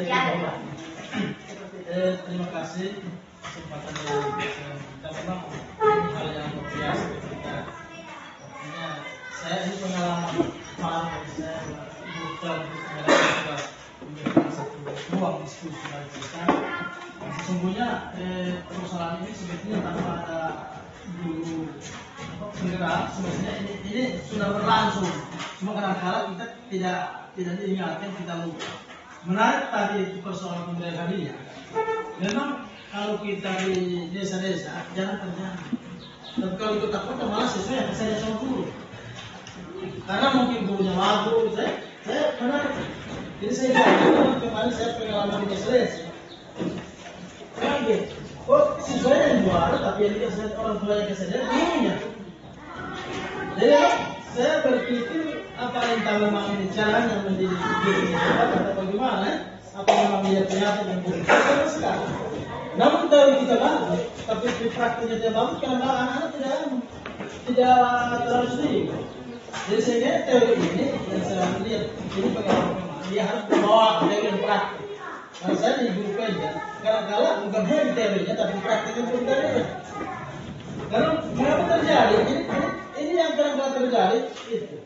Ya. Terima kasih kesempatan yang kita memang hal yang luar biasa kita. Artinya saya ini pengalaman bagi saya bukan juga memberikan satu ruang diskusi bagi kita. Sesungguhnya persoalan ini sebetulnya tanpa ada guru penggerak semestinya ini sudah berlangsung. Cuma kadang-kadang kita tidak diingatkan kita lupa. Menarik tadi itu persoalan pemberian hadiah. Memang kalau kita di desa-desa jangan terjadi. Dan kalau di kota-kota malah sesuai yang saya sama guru. Karena mungkin gurunya malu, saya menarik. Jadi saya bilang kemarin saya pengalaman di desa-desa. Kaget. kok siswanya yang juara tapi yang tidak orang tuanya kesadaran dirinya. Jadi saya berpikir apa yang tahu memang ini caranya mendidik diri atau bagaimana? Apa memang dia penyakit yang buruk? Sama sekali. Namun teori kita bagus, tapi di praktiknya tidak bagus karena anak-anak tidak terlalu setuju. Jadi sehingga teori ini yang saya lihat ini bagaimana dia harus membawa teori yang praktik. Nah, saya di guru PJ, kadang-kadang bukan hanya di teorinya tapi di praktiknya pun teorinya. Lalu mengapa terjadi? Ini yang kadang-kadang terjadi itu.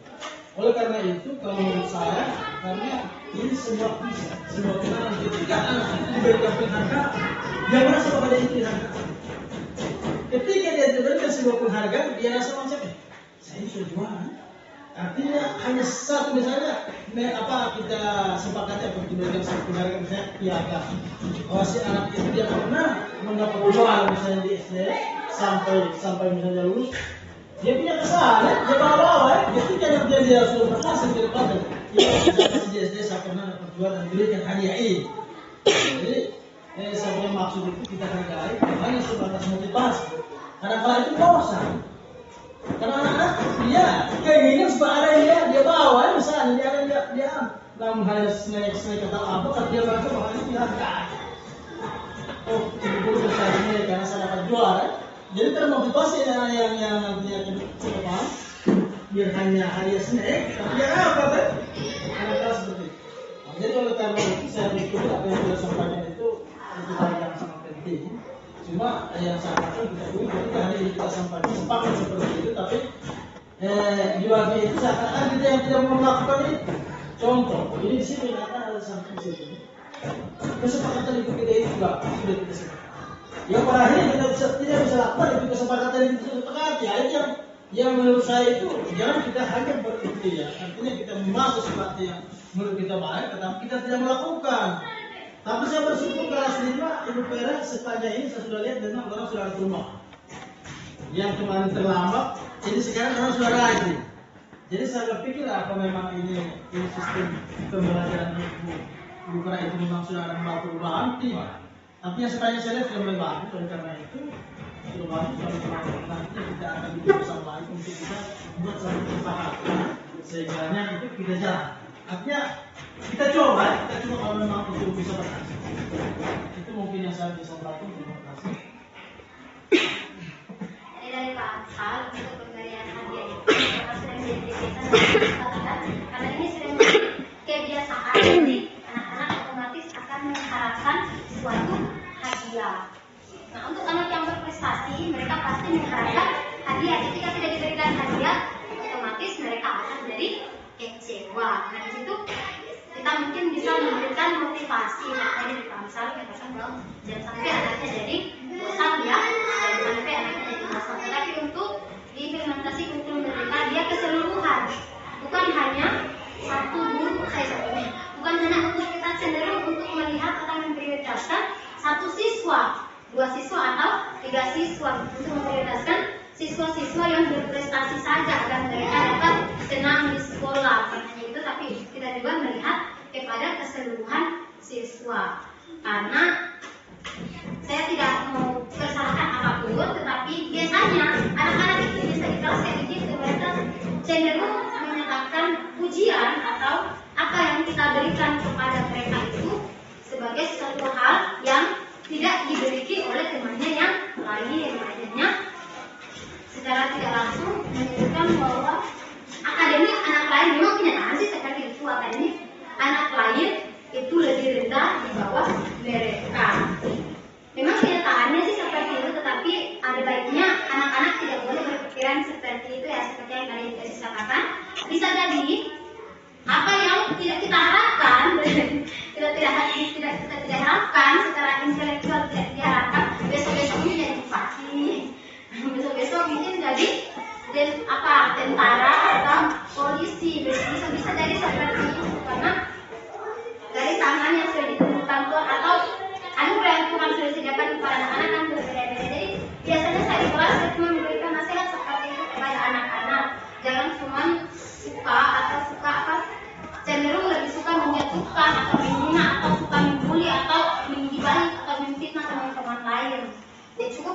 Oleh karena itu, kalau menurut saya, karena ini semua kenalan ketika anak itu diberikan penghargaan, dia merasa pada itu penghargaan. Ketika dia diberikan sebuah penghargaan, dia rasa macam saya sudah juara. Artinya hanya satu misalnya, kita sepakatnya untuk diberikan satu penghargaan misalnya piagam. Bahwa si anak itu dia pernah mendapat juara misalnya di SD sampai misalnya lulus. Dia punya kesalahan, dia bawa-bawa, ketika dia sudah berhasil ke depan, dia masih di SD saya pernah dapat juara dan berikan hadiah ini. Jadi, saya maksud itu kita hargai, hanya sebatas motivasi. Kadang-kadang itu bosan. Karena anak-anak, dia keinginan supaya ada dia bawa, misalnya dia dalam hal snack atau apa, tapi dia baca bahwa itu dihargai. Oh, ibu besar ini karena saya dapat juara. Jadi termotivasi yang nantinya ke depan biar hanya hadiah snack, tapi ya apa kan? Anak-anak seperti itu. Nah, jadi oleh karena itu saya pikir apa yang saya sampaikan itu hal yang sangat penting. Cuma yang saya katakan kita dulu ketika hari ini kita sampaikan sepakat seperti itu, tapi di bagian itu saya katakan kita yang tidak mau melakukan itu. Contoh, ini di sini ada samping situ. Kesepakatan itu kita itu juga sudah kita sepakati. Yang pada akhirnya kita tidak bisa lakukan itu kesepakatan yang kita sepakati. Yang menurut saya itu jangan kita hanya berikhtiar. Artinya kita masuk seperti yang menurut kita baik, tetapi kita tidak melakukan. Tapi saya bersyukur kelas 5 Ibu Pera sepanjang ini saya sudah lihat memang orang sudah ada rumah. Yang kemarin terlambat, jadi sekarang orang sudah rajin. Jadi saya berpikir apa memang ini sistem pembelajaran Ibu Pera itu memang sudah ada perubahan tidak. Tapi yang sepanjang saya lihat sudah mulai bagus, oleh karena itu sudah bagus kalau nanti kita akan duduk bersama lagi untuk kita buat satu kesepakatan sehingga itu kita jalan. Artinya kita coba kalau memang itu bisa berhasil. Itu mungkin yang saya bisa lakukan. Terima kasih. Ini dari Pak Al untuk pemberian hadiah itu karena sudah menjadi kebiasaan karena ini sudah menjadi kebiasaan jadi anak-anak otomatis akan mengharapkan suatu hadiah. Nah, untuk anak yang berprestasi, mereka pasti mengharapkan hadiah. Ketika tidak diberikan hadiah, otomatis mereka akan menjadi kecewa. Nah, di situ kita mungkin bisa memberikan motivasi. Makanya di Kamsal katakan bahwa jangan sampai anaknya jadi bosan ya, jangan sampai anaknya jadi bosan. Tetapi untuk diimplementasi kurikulum merdeka dia keseluruhan, bukan hanya satu guru bukan hanya untuk kita cenderung untuk melihat atau memprioritaskan satu siswa, 2 siswa atau 3 siswa untuk memprioritaskan siswa-siswa yang berprestasi saja agar mereka dapat senang di sekolah. Bukan hanya itu, tapi kita juga melihat kepada keseluruhan siswa. Karena saya tidak mau kesalahan apapun, tetapi biasanya anak-anak itu bisa di kelas kayak begitu mereka cenderung menyatakan pujian atau apa yang kita berikan kepada mereka itu sebagai sesuatu hal yang tidak dimiliki oleh temannya yang lain. Akhirnya secara tidak langsung menunjukkan bahwa akademik anak lain memang kenyataan sih seperti itu, akademik anak lain itu lebih rendah di bawah mereka. Memang kenyataannya sih seperti itu, tetapi ada baiknya anak-anak tidak boleh berpikiran seperti itu ya, seperti yang tadi saya katakan. Bisa jadi apa yang tidak kita harapkan, kita tidak harapkan secara intelektual tidak diharapkan besok-besok ini jadi bupati, besok-besok mungkin jadi tentara atau polisi, bisa jadi seperti itu karena dari tangan yang sudah ditentukan Tuhan atau anugerah yang Tuhan sudah disediakan kepada anak-anak kan berbeda-beda. Jadi biasanya saya di kelas cuma memberikan nasihat seperti itu kepada anak-anak, jangan cuma suka cenderung lebih suka menjatuhkan atau menghina atau suka membuli atau menggibahi atau memfitnah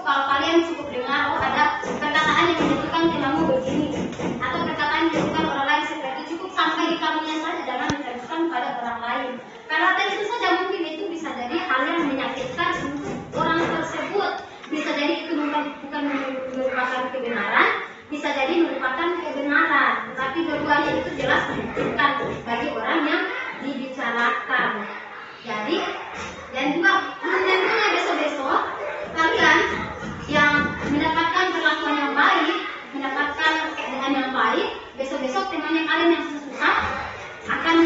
kalau kalian cukup dengar, oh ada perkataan yang menjatuhkan temanmu begini, atau perkataan yang menjatuhkan orang lain seperti itu, cukup sampai di kamunya saja, jangan diteruskan pada orang lain. Karena itu saja mungkin itu bisa jadi hal yang menyakitkan untuk orang tersebut. Bisa jadi itu bukan merupakan kebenaran, bisa jadi merupakan kebenaran. Tapi keduanya itu jelas menentukan bagi orang yang dibicarakan. Jadi, dan juga tentunya besok-besok kalian yang mendapatkan perlakuan yang baik, mendapatkan keadaan yang baik, besok-besok temannya kalian yang susah akan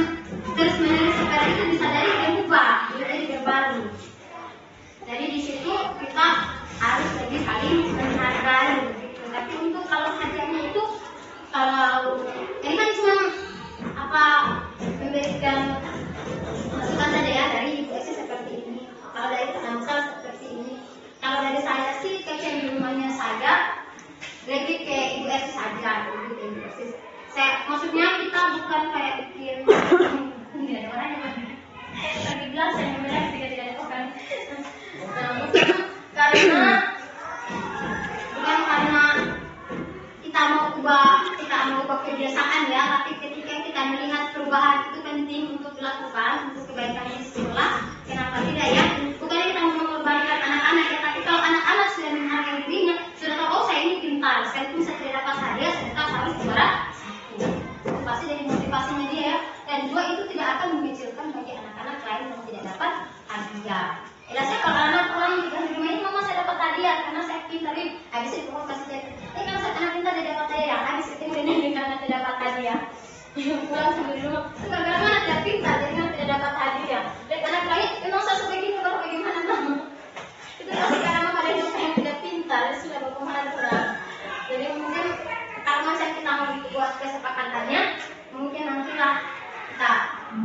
terus menerus seperti itu, bisa jadi berubah, jadi berbaru. Jadi di situ kita harus lebih saling menghargai. Gitu. Tapi untuk kalau hadiahnya itu, kalau ini kan cuma memberikan masukan saja ya, dari Ibu Esi seperti ini, kalau dari Amsal seperti ini. Kalau dari saya sih kecenderungannya saya lebih ke Ibu Esi saja, lebih ke Ibu Esi. Maksudnya kita bukan kayak bikin ini ada orang yang lagi gelas yang bilang tidak ada orang. Karena bukan karena kita mau ubah kebiasaan ya, tapi ketika kita melihat perubahan itu penting untuk dilakukan untuk kebaikan di sekolah, kenapa tidak ya? Bukan kita mau mengorbankan anak-anak ya, tapi kalau anak-anak sudah menghargai dirinya, sudah tahu oh saya ini pintar, sekalipun saya tidak dapat hadiah, saya tetap harus juara satu. Pasti dari motivasinya dia ya. Dan dua, itu tidak akan mengecilkan bagi anak-anak lain yang tidak dapat hadiah. Jelasnya kalau anak orang yang di rumah ini, mama saya dapat hadiah karena saya pintar, habis itu mau kasih jadi. Kalau saya anak pintar tidak dapat hadiah, habis itu ini karena tidak dapat hadiah. Pulang sampai di rumah, gara-gara mana tidak pintar, jadi kan tidak dapat hadiah. Dan anak lain, memang saya sebegini, baru bagaimana mama? Itu pasti karena mama ada yang tidak pintar, sudah bagaimana kurang. Jadi mungkin kalau macam kita mau buat kesepakatannya, mungkin nantilah kita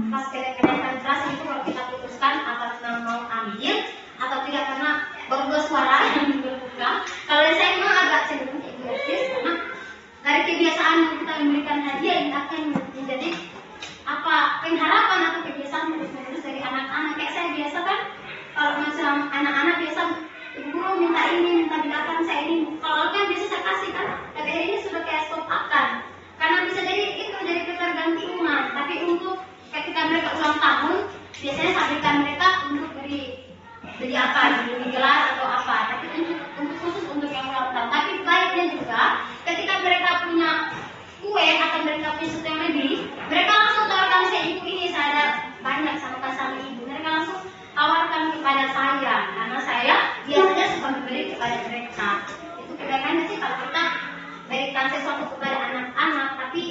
pas kenaikan kelas itu kalau kita putuskan atas nama mau ambil atau tidak, karena berdua suara yang berbuka. Kalau saya memang agak cenderung egois karena dari kebiasaan yang kita memberikan hadiah ini akan menjadi pengharapan atau kebiasaan terus dari anak-anak. Kayak saya biasa kan, kalau macam anak-anak biasa ibu guru minta ini, minta belakan saya ini, kalau kan biasa saya kasih kan, tapi ini sudah kayak stop akan, karena bisa jadi itu dari ketergantungan. Tapi untuk ketika mereka ulang tahun, biasanya saya berikan mereka untuk beli apa, beli gelas atau apa, tapi untuk khusus untuk yang ulang tahun. Tapi baiknya juga ketika mereka punya kue atau mereka punya sesuatu yang lebih, mereka langsung tawarkan saya, ibu ini saya ada banyak sama ibu, mereka langsung tawarkan kepada saya, karena saya biasanya suka memberi kepada mereka. Itu kebaikannya sih kalau kita berikan sesuatu kepada anak-anak. Tapi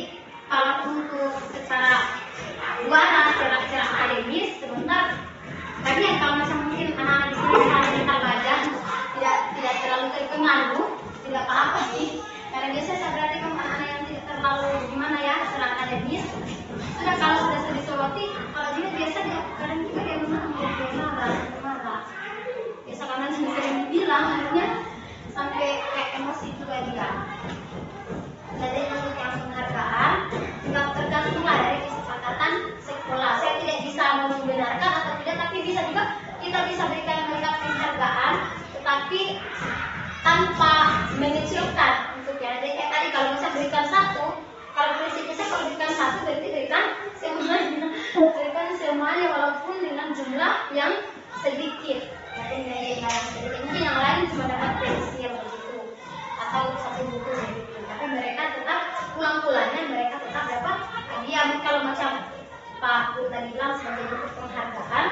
kalau untuk secara luar, secara akademis sebentar, tapi ya kalau macam mungkin anak-anak di sini misalnya mental badan tidak terlalu terpengaruh, tidak apa-apa sih. Karena biasanya saya perhatikan anak-anak yang tidak terlalu gimana ya secara akademis, sudah kalau sudah disoroti, kalau dia biasa dia kadang juga dia marah. Biasa karena sering dibilang, akhirnya sampai kayak emosi juga dia. Jadi untuk yang penghargaan juga tergantunglah dari kesepakatan sekolah. Saya tidak bisa membenarkan atau tidak, tapi bisa juga kita bisa berikan mereka penghargaan, tetapi tanpa mengecilkan untuk ya. Jadi kayak tadi kalau bisa berikan satu, kalau prinsipnya saya kalau berikan satu berarti berikan semuanya walaupun dengan jumlah yang sedikit. Jadi nilai yang sedikit, mungkin yang lain cuma dapat pensil begitu atau satu buku begitu. Tapi mereka tetap pulang-pulangnya mereka tetap dapat hadiah. Kalau macam Pak Bu tadi bilang sebagai bentuk penghargaan,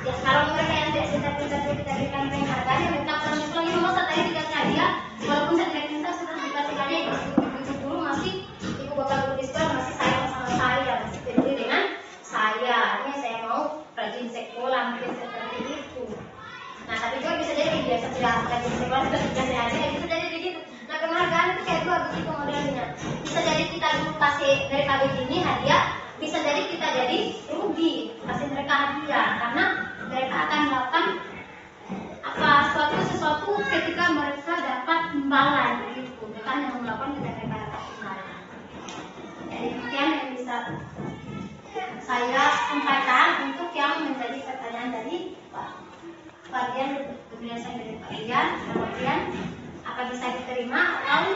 ya kalau mereka yang tidak kita berikan penghargaan, mereka pulang-pulang ini masa tadi tidak hadiah, walaupun saya tidak minta sudah dikasih hadiah, ibu guru masih, ibu bapak guru di sekolah masih sayang sama saya, masih peduli dengan saya, artinya saya mau rajin sekolah, mungkin seperti itu. Nah tapi juga bisa jadi biasa tidak rajin sekolah, sudah dikasih hadiah, bisa jadi begitu. Nah penghargaan itu kayak dua begitu modelnya. Bisa jadi kita dulu kasih mereka begini hadiah, bisa jadi kita jadi rugi kasih mereka hadiah, karena mereka akan melakukan sesuatu ketika mereka dapat imbalan gitu, mereka hanya melakukan ketika mereka dapat imbalan. Jadi demikian yang bisa saya sampaikan untuk yang menjadi pertanyaan dari Pak. bagian kebiasaan dari kalian, kemudian apa bisa diterima atau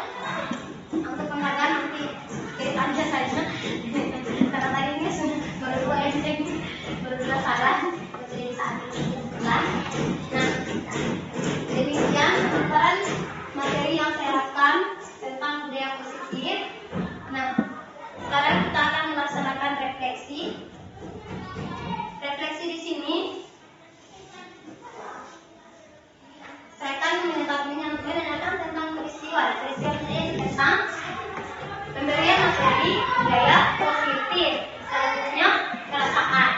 untuk penghargaan nanti kirim aja saja. Karena tadi ini sudah baru 2 yang baru 2 saran, jadi saat ini bulan. Nah, demikian pemaparan materi yang saya harapkan tentang budaya positif. Nah, sekarang kita akan melaksanakan refleksi. Refleksi di sini saya akan menanyakan tentang peristiwa ini tentang pemberian materi budaya positif, selanjutnya perasaan.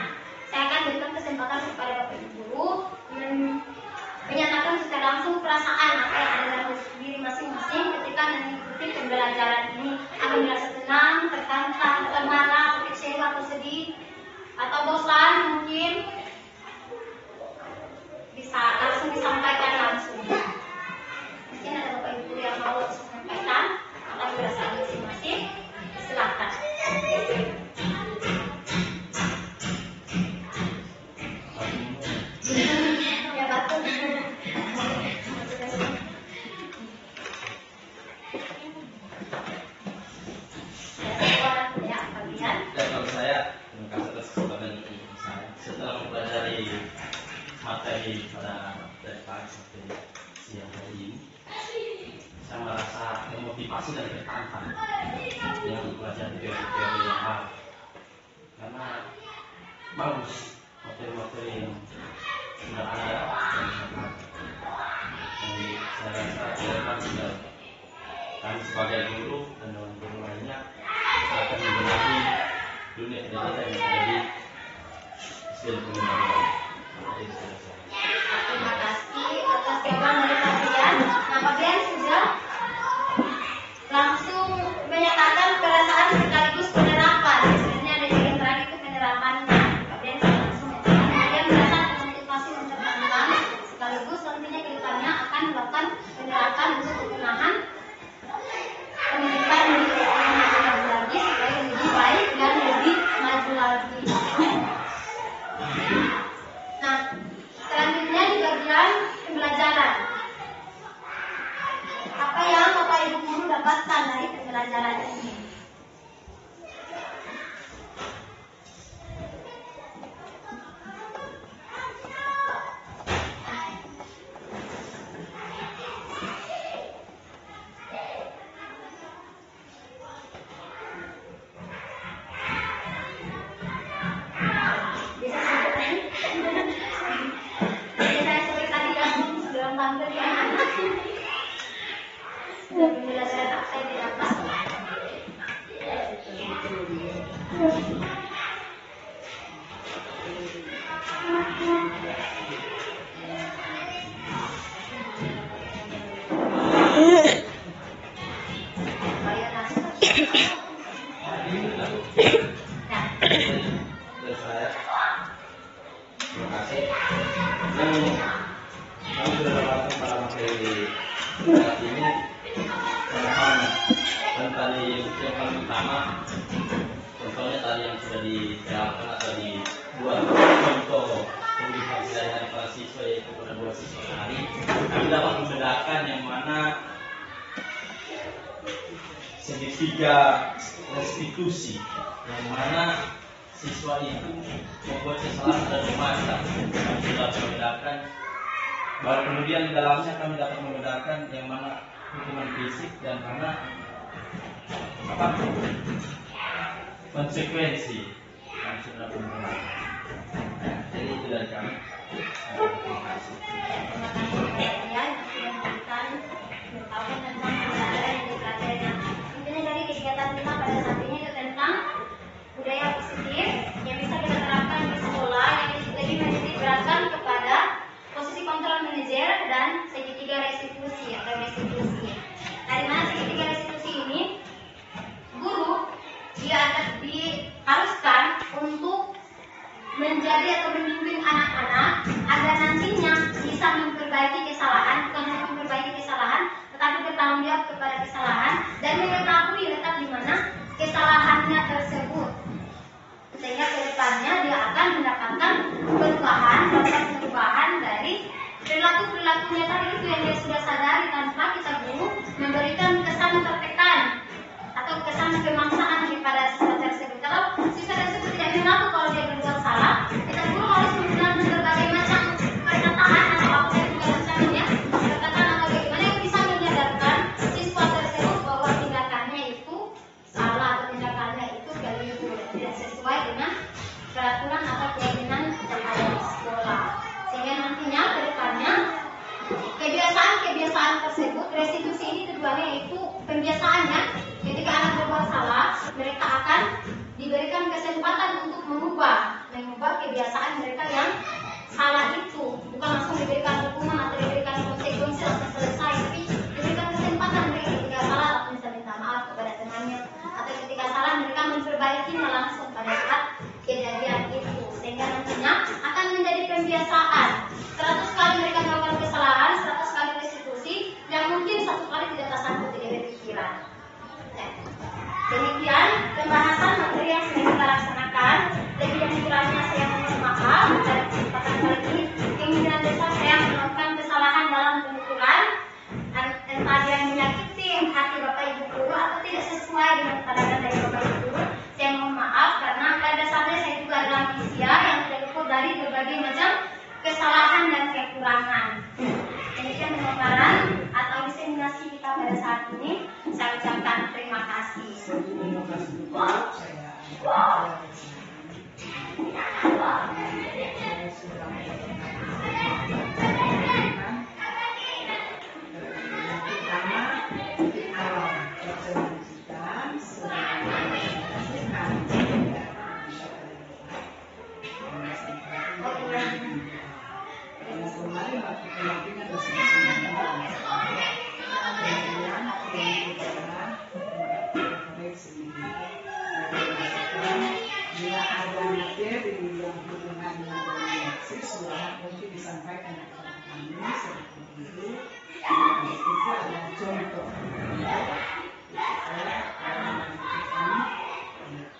Saya akan berikan kesempatan kepada Bapak Ibu guru menyatakan secara langsung perasaan apa yang ada dalam diri masing-masing ketika mengikuti pembelajaran ini. Anda merasa tenang, tertantang, atau marah, atau kecewa, atau sedih, atau bosan mungkin, bisa langsung disampaikan langsung. Mungkin ada Bapak Ibu yang mau menyampaikan apa perasaan masing-masing, silakan. Ya betul. Ya, kalian. Dan kalau saya terima kasih atas kesempatan ini. Setelah mempelajari materi pada dari pagi sampai siang hari ini, saya merasa memotivasi dan tertantang yang mempelajari teori-teori yang baru, karena bagus materi-materi yang sudah ada dan saya rasa kan sudah kami sebagai guru dan dewan guru lainnya akan membenahi dunia pendidikan yang ada di sistem pendidikan. Terima kasih atas jawaban dari kalian. Nah, kalian sudah langsung menyatakan perasaan sekaligus penerapan. Sebenarnya ada yang terakhir itu penerapannya. Kalian sudah langsung menyatakan kalian merasa termotivasi dan tertantang, sekaligus nantinya ke depannya akan melakukan penerapan untuk pembenahan pendidikan di lebih lagi supaya lebih baik dan lebih maju lagi. Nah, selanjutnya di bagian pembelajaran. Apa yang Bapak Ibu guru dapatkan dari pembelajaran ini? Bisa sebutkan? Jadi saya seperti tadi yang dalam tampil yang anak. Dan pembelajaran apa yang didapat? Supaya masuk. Nah, Dan saya terima kasih yang sudah dapatkan pada materi saat ini pemahaman. Dan tadi yang paling utama, contohnya tadi yang sudah diterapkan atau dibuat contoh pemberian dari para siswa, yaitu pada 2 siswa sehari, kami dapat membedakan yang mana segitiga restitusi, yang mana siswa itu membuat kesalahan dan memasak. Kami sudah membedakan, baru kemudian di dalamnya kami dapat membedakan yang mana hukuman fisik dan mana konsekuensi. Kami sudah membedakan. Jadi itu dari kami. Terima kasih. terima kasih kalian yang sudah memberikan pengetahuan tentang pembelajaran yang dipelajari. Intinya dari kegiatan kita pada saat ini itu tentang budaya positif yang bisa kita terapkan di sekolah, yang lebih menitik beratkan kepada posisi kontrol manajer dan segitiga restitusi atau restitusi. Dari mana segitiga restitusi ini, guru dia akan diharuskan untuk menjadi atau memimpin anak-anak agar nantinya bisa memperbaiki kesalahan, bukan hanya memperbaiki kesalahan, tetapi bertanggung jawab kepada kesalahan dan mengetahui letak di mana kesalahannya tersebut, sehingga ke depannya dia akan mendapatkan perubahan dari perilakunya tadi itu yang dia sudah sadari tanpa kita guru memberikan kesan tertekan atau kesan pemaksaan kepada siswa tersebut. Kalau siswa tersebut tidak mengaku kalau dia berbuat salah, kita guru harus menggunakan berbagai macam perkataan atau apa yang juga rencananya perkataan atau bagaimana yang bisa menyadarkan siswa tersebut bahwa tindakannya itu salah atau tindakannya itu keliru dan tidak sesuai dengan peraturan atau keyakinan yang ada di sekolah. Sehingga nantinya ke depannya kebiasaan tersebut, restitusi ini tujuannya itu pembiasaannya. Ketika anak berbuat salah, mereka akan diberikan kesempatan untuk mengubah kebiasaan mereka yang salah itu. Bukan langsung diberikan hukuman atau diberikan konsekuensi langsung selesai, tapi diberikan kesempatan mereka ketika salah atau bisa minta maaf kepada temannya, atau ketika salah mereka memperbaikinya langsung pada saat kejadian itu. Sehingga nantinya akan menjadi pembiasaan. 100 kali mereka melakukan kesalahan, 100 kali restitusi, yang mungkin 1 kali tidak tersangkut di pikiran. Demikian pembahasan materi yang sedang kita laksanakan. Lebih dan kurangnya saya mohon maaf dari kesempatan kali ini. Pimpinan desa saya melakukan kesalahan dalam penuturan, entah yang menyakiti hati Bapak Ibu guru atau tidak sesuai dengan pandangan dari Bapak Ibu guru. Saya mohon maaf karena pada dasarnya saya juga adalah manusia yang terluput dari berbagai macam kesalahan dan kekurangan. Demikian pemaparan atau diseminasi kita pada saat ini. Saya ucapkan terima kasih. Terima kasih Pak. Bila ada materi yang hubungan dengan siswa, mungkin disampaikan kepada kami seperti itu. Itu adalah contoh.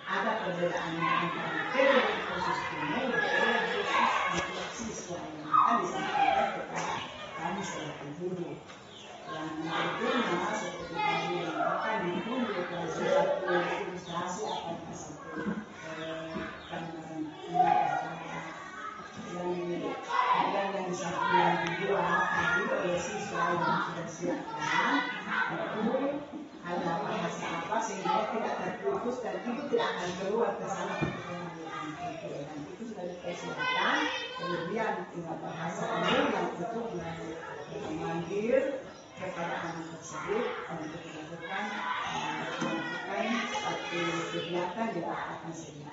Ada perbedaan antara materi khusus ini dan khusus untuk siswa yang akan disampaikan kepada kami sebagai guru. Yang tentunya seperti tadi akan ditunggu pada suatu ilustrasi akan disebut yang disampaikan dibuat tadi oleh siswa yang sudah siapkan itu ada bahasa apa sehingga tidak terputus dan itu tidak akan keluar ke sana dan itu sudah dipersiapkan. Kemudian tinggal bahasa umum yang untuk memanggil kepada anak tersebut untuk melakukan satu kegiatan juga akan sedikit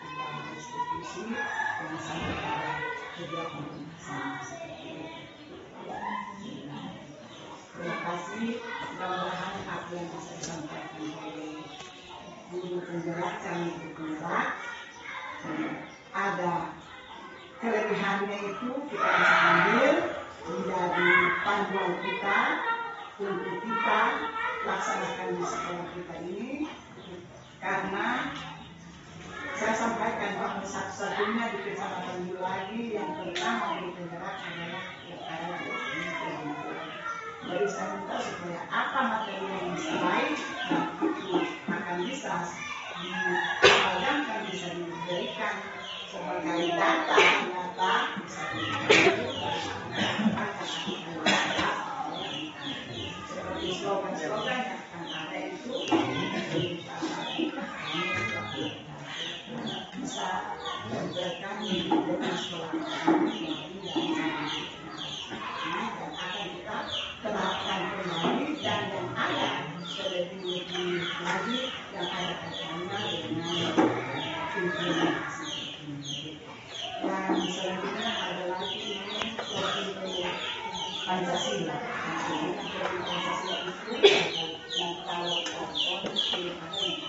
institusi yang sampai pada kegiatan sama seperti itu. Terima kasih. Mudah-mudahan apa yang bisa disampaikan oleh guru penjelaskan itu benar. Ada kelebihannya itu kita bisa ambil menjadi panduan kita untuk kita laksanakan di sekolah kita ini, karena saya sampaikan bahwa satu-satunya di kecamatan lagi yang pertama di penggerak adalah yang ada di sini. Jadi saya minta supaya apa materi yang selain itu akan bisa dipadamkan, bisa diberikan sebagai data bisa diberikan seperti slogan-slogan yang akan ada itu bisa diberikan dengan sekolah dan akan kita terapkan kembali, dan yang ada lebih lagi yang ada kaitannya dengan implementasi. Dan selanjutnya ada lagi ini profil Pancasila. Pancasila itu yang kalau tonton di ada yang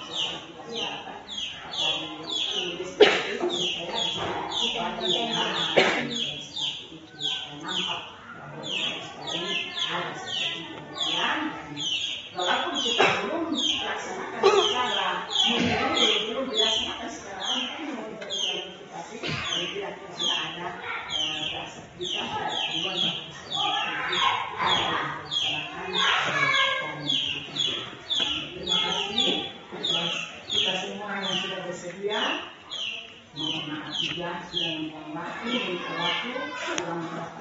bisa tulis itu supaya bisa nampak bahwa sekarang ada seperti demikian. Walaupun kita belum melaksanakan secara belum dilaksanakan secara tapi tidak sudah ada sertifikat dan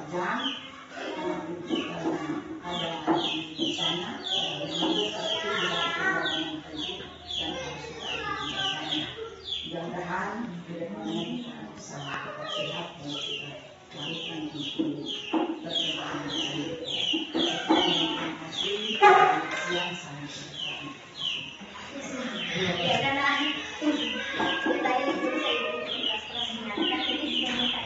jam kita ada di sana memang saat itu dilakukan dengan baik dan harus kita ikuti bersama. Mudah-mudahan ke depannya kita bisa tetap sehat dan kita lakukan untuk perkembangan hidup kita. Terima kasih yang sangat berkati. Ya karena kita ini bisa ikut kelas dan ini juga minta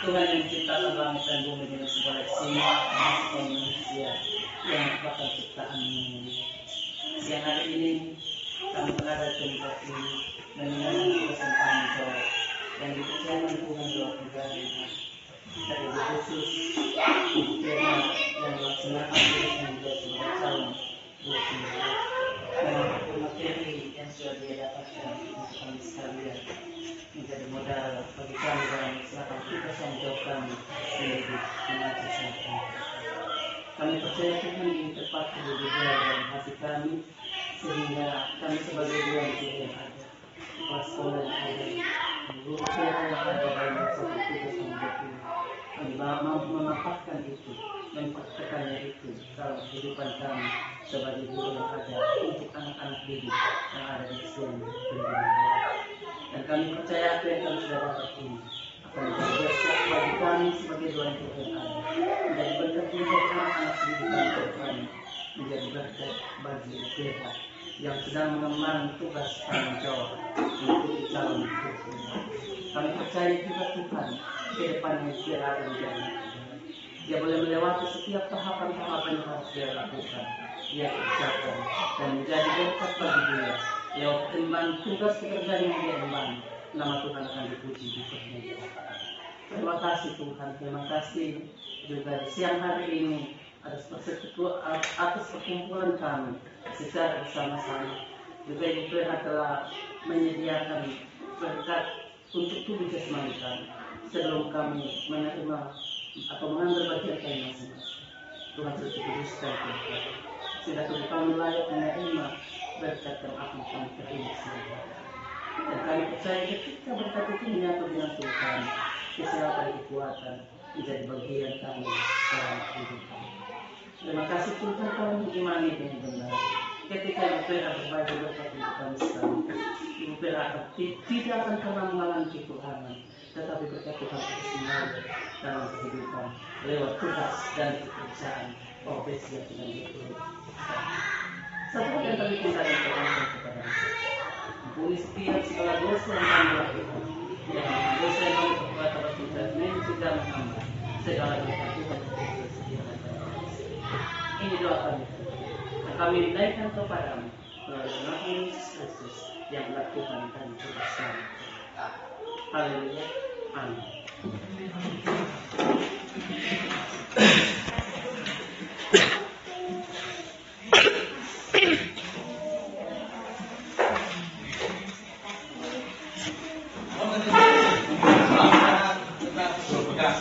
Tuhan yang menciptakan langit dan bumi dengan segala isinya dan segala manusia yang merupakan ciptaan-Mu. Siang hari ini kami berada di tempat ini dan mengenai tugasan tanggung jawab yang dipercayakan Tuhan doa pribadi dari khusus untuk firman yang melaksanakan tugas menjadi sebagai calon dan materi yang sudah dia dapatkan untuk kami sekalian menjadi modal bagi kami dalam melaksanakan tugas yang jauh kami menjadi mengajar sampai. Kami percaya Tuhan ini tepat menjadi dalam hati kami sehingga kami sebagai dua yang ada, kelas sekolah yang ada, guru yang ada dalam melaksanakan tugas yang jauh ini. Kami mampu memanfaatkan itu dan praktekannya itu dalam kehidupan kami sebagai guru yang ada untuk anak-anak didik yang ada di sini pendidikan. Dan kami percaya apa yang kami sudah dapat ini akan menjadi berkat bagi kami sebagai doa yang ada, menjadi berkat juga anak-anak didikan kami, menjadi berkat bagi kita yang sedang mengemban tugas tanggung jawab mengikuti calon itu. Kami percaya juga Tuhan ke depannya dia akan menjadi. Dia boleh melewati setiap tahapan-tahapan yang harus dia lakukan, dia kerjakan dan menjadi berkat bagi dia. Lewat ketimbang tugas pekerjaan yang dia emban, nama Tuhan akan dipuji di permukaan. Terima kasih Tuhan, terima kasih juga di siang hari ini atas perkumpulan kami secara bersama-sama. Juga Ibu Vera telah menyediakan berkat untuk tubuh jasmani kami sebelum kami menerima atau mengambil bagian kami masing-masing. Tuhan sudah kuduskan Tuhan, sehingga tubuh kami layak menerima berkat yang akan kami terima semua. Dan kami percaya ketika berkat itu menyatu dengan Tuhan, kesehatan kekuatan menjadi bagian kami dalam kehidupan. Terima kasih Tuhan kami mengimani dengan benar. Ketika Ibu Vera berbagi berkat untuk kami sekarang, Ibu Vera tidak akan pernah mengalami kekurangan, tetapi berkat Tuhan terus mengalir dalam kehidupan lewat tugas dan pekerjaan profesi yang sedang dilakukan. Satu hal yang kami minta dan permohonan kepada ampuni setiap segala dosa yang kami lakukan, dan dosa yang kami perbuat atas kita mencegah menambah segala berkat Tuhan untuk setiap hari. Ini doa kami, dan kami naikkan kepadamu melalui nama Yesus Kristus yang telah Tuhan dan bersama. Haleluya, amin. Tetap berbekas.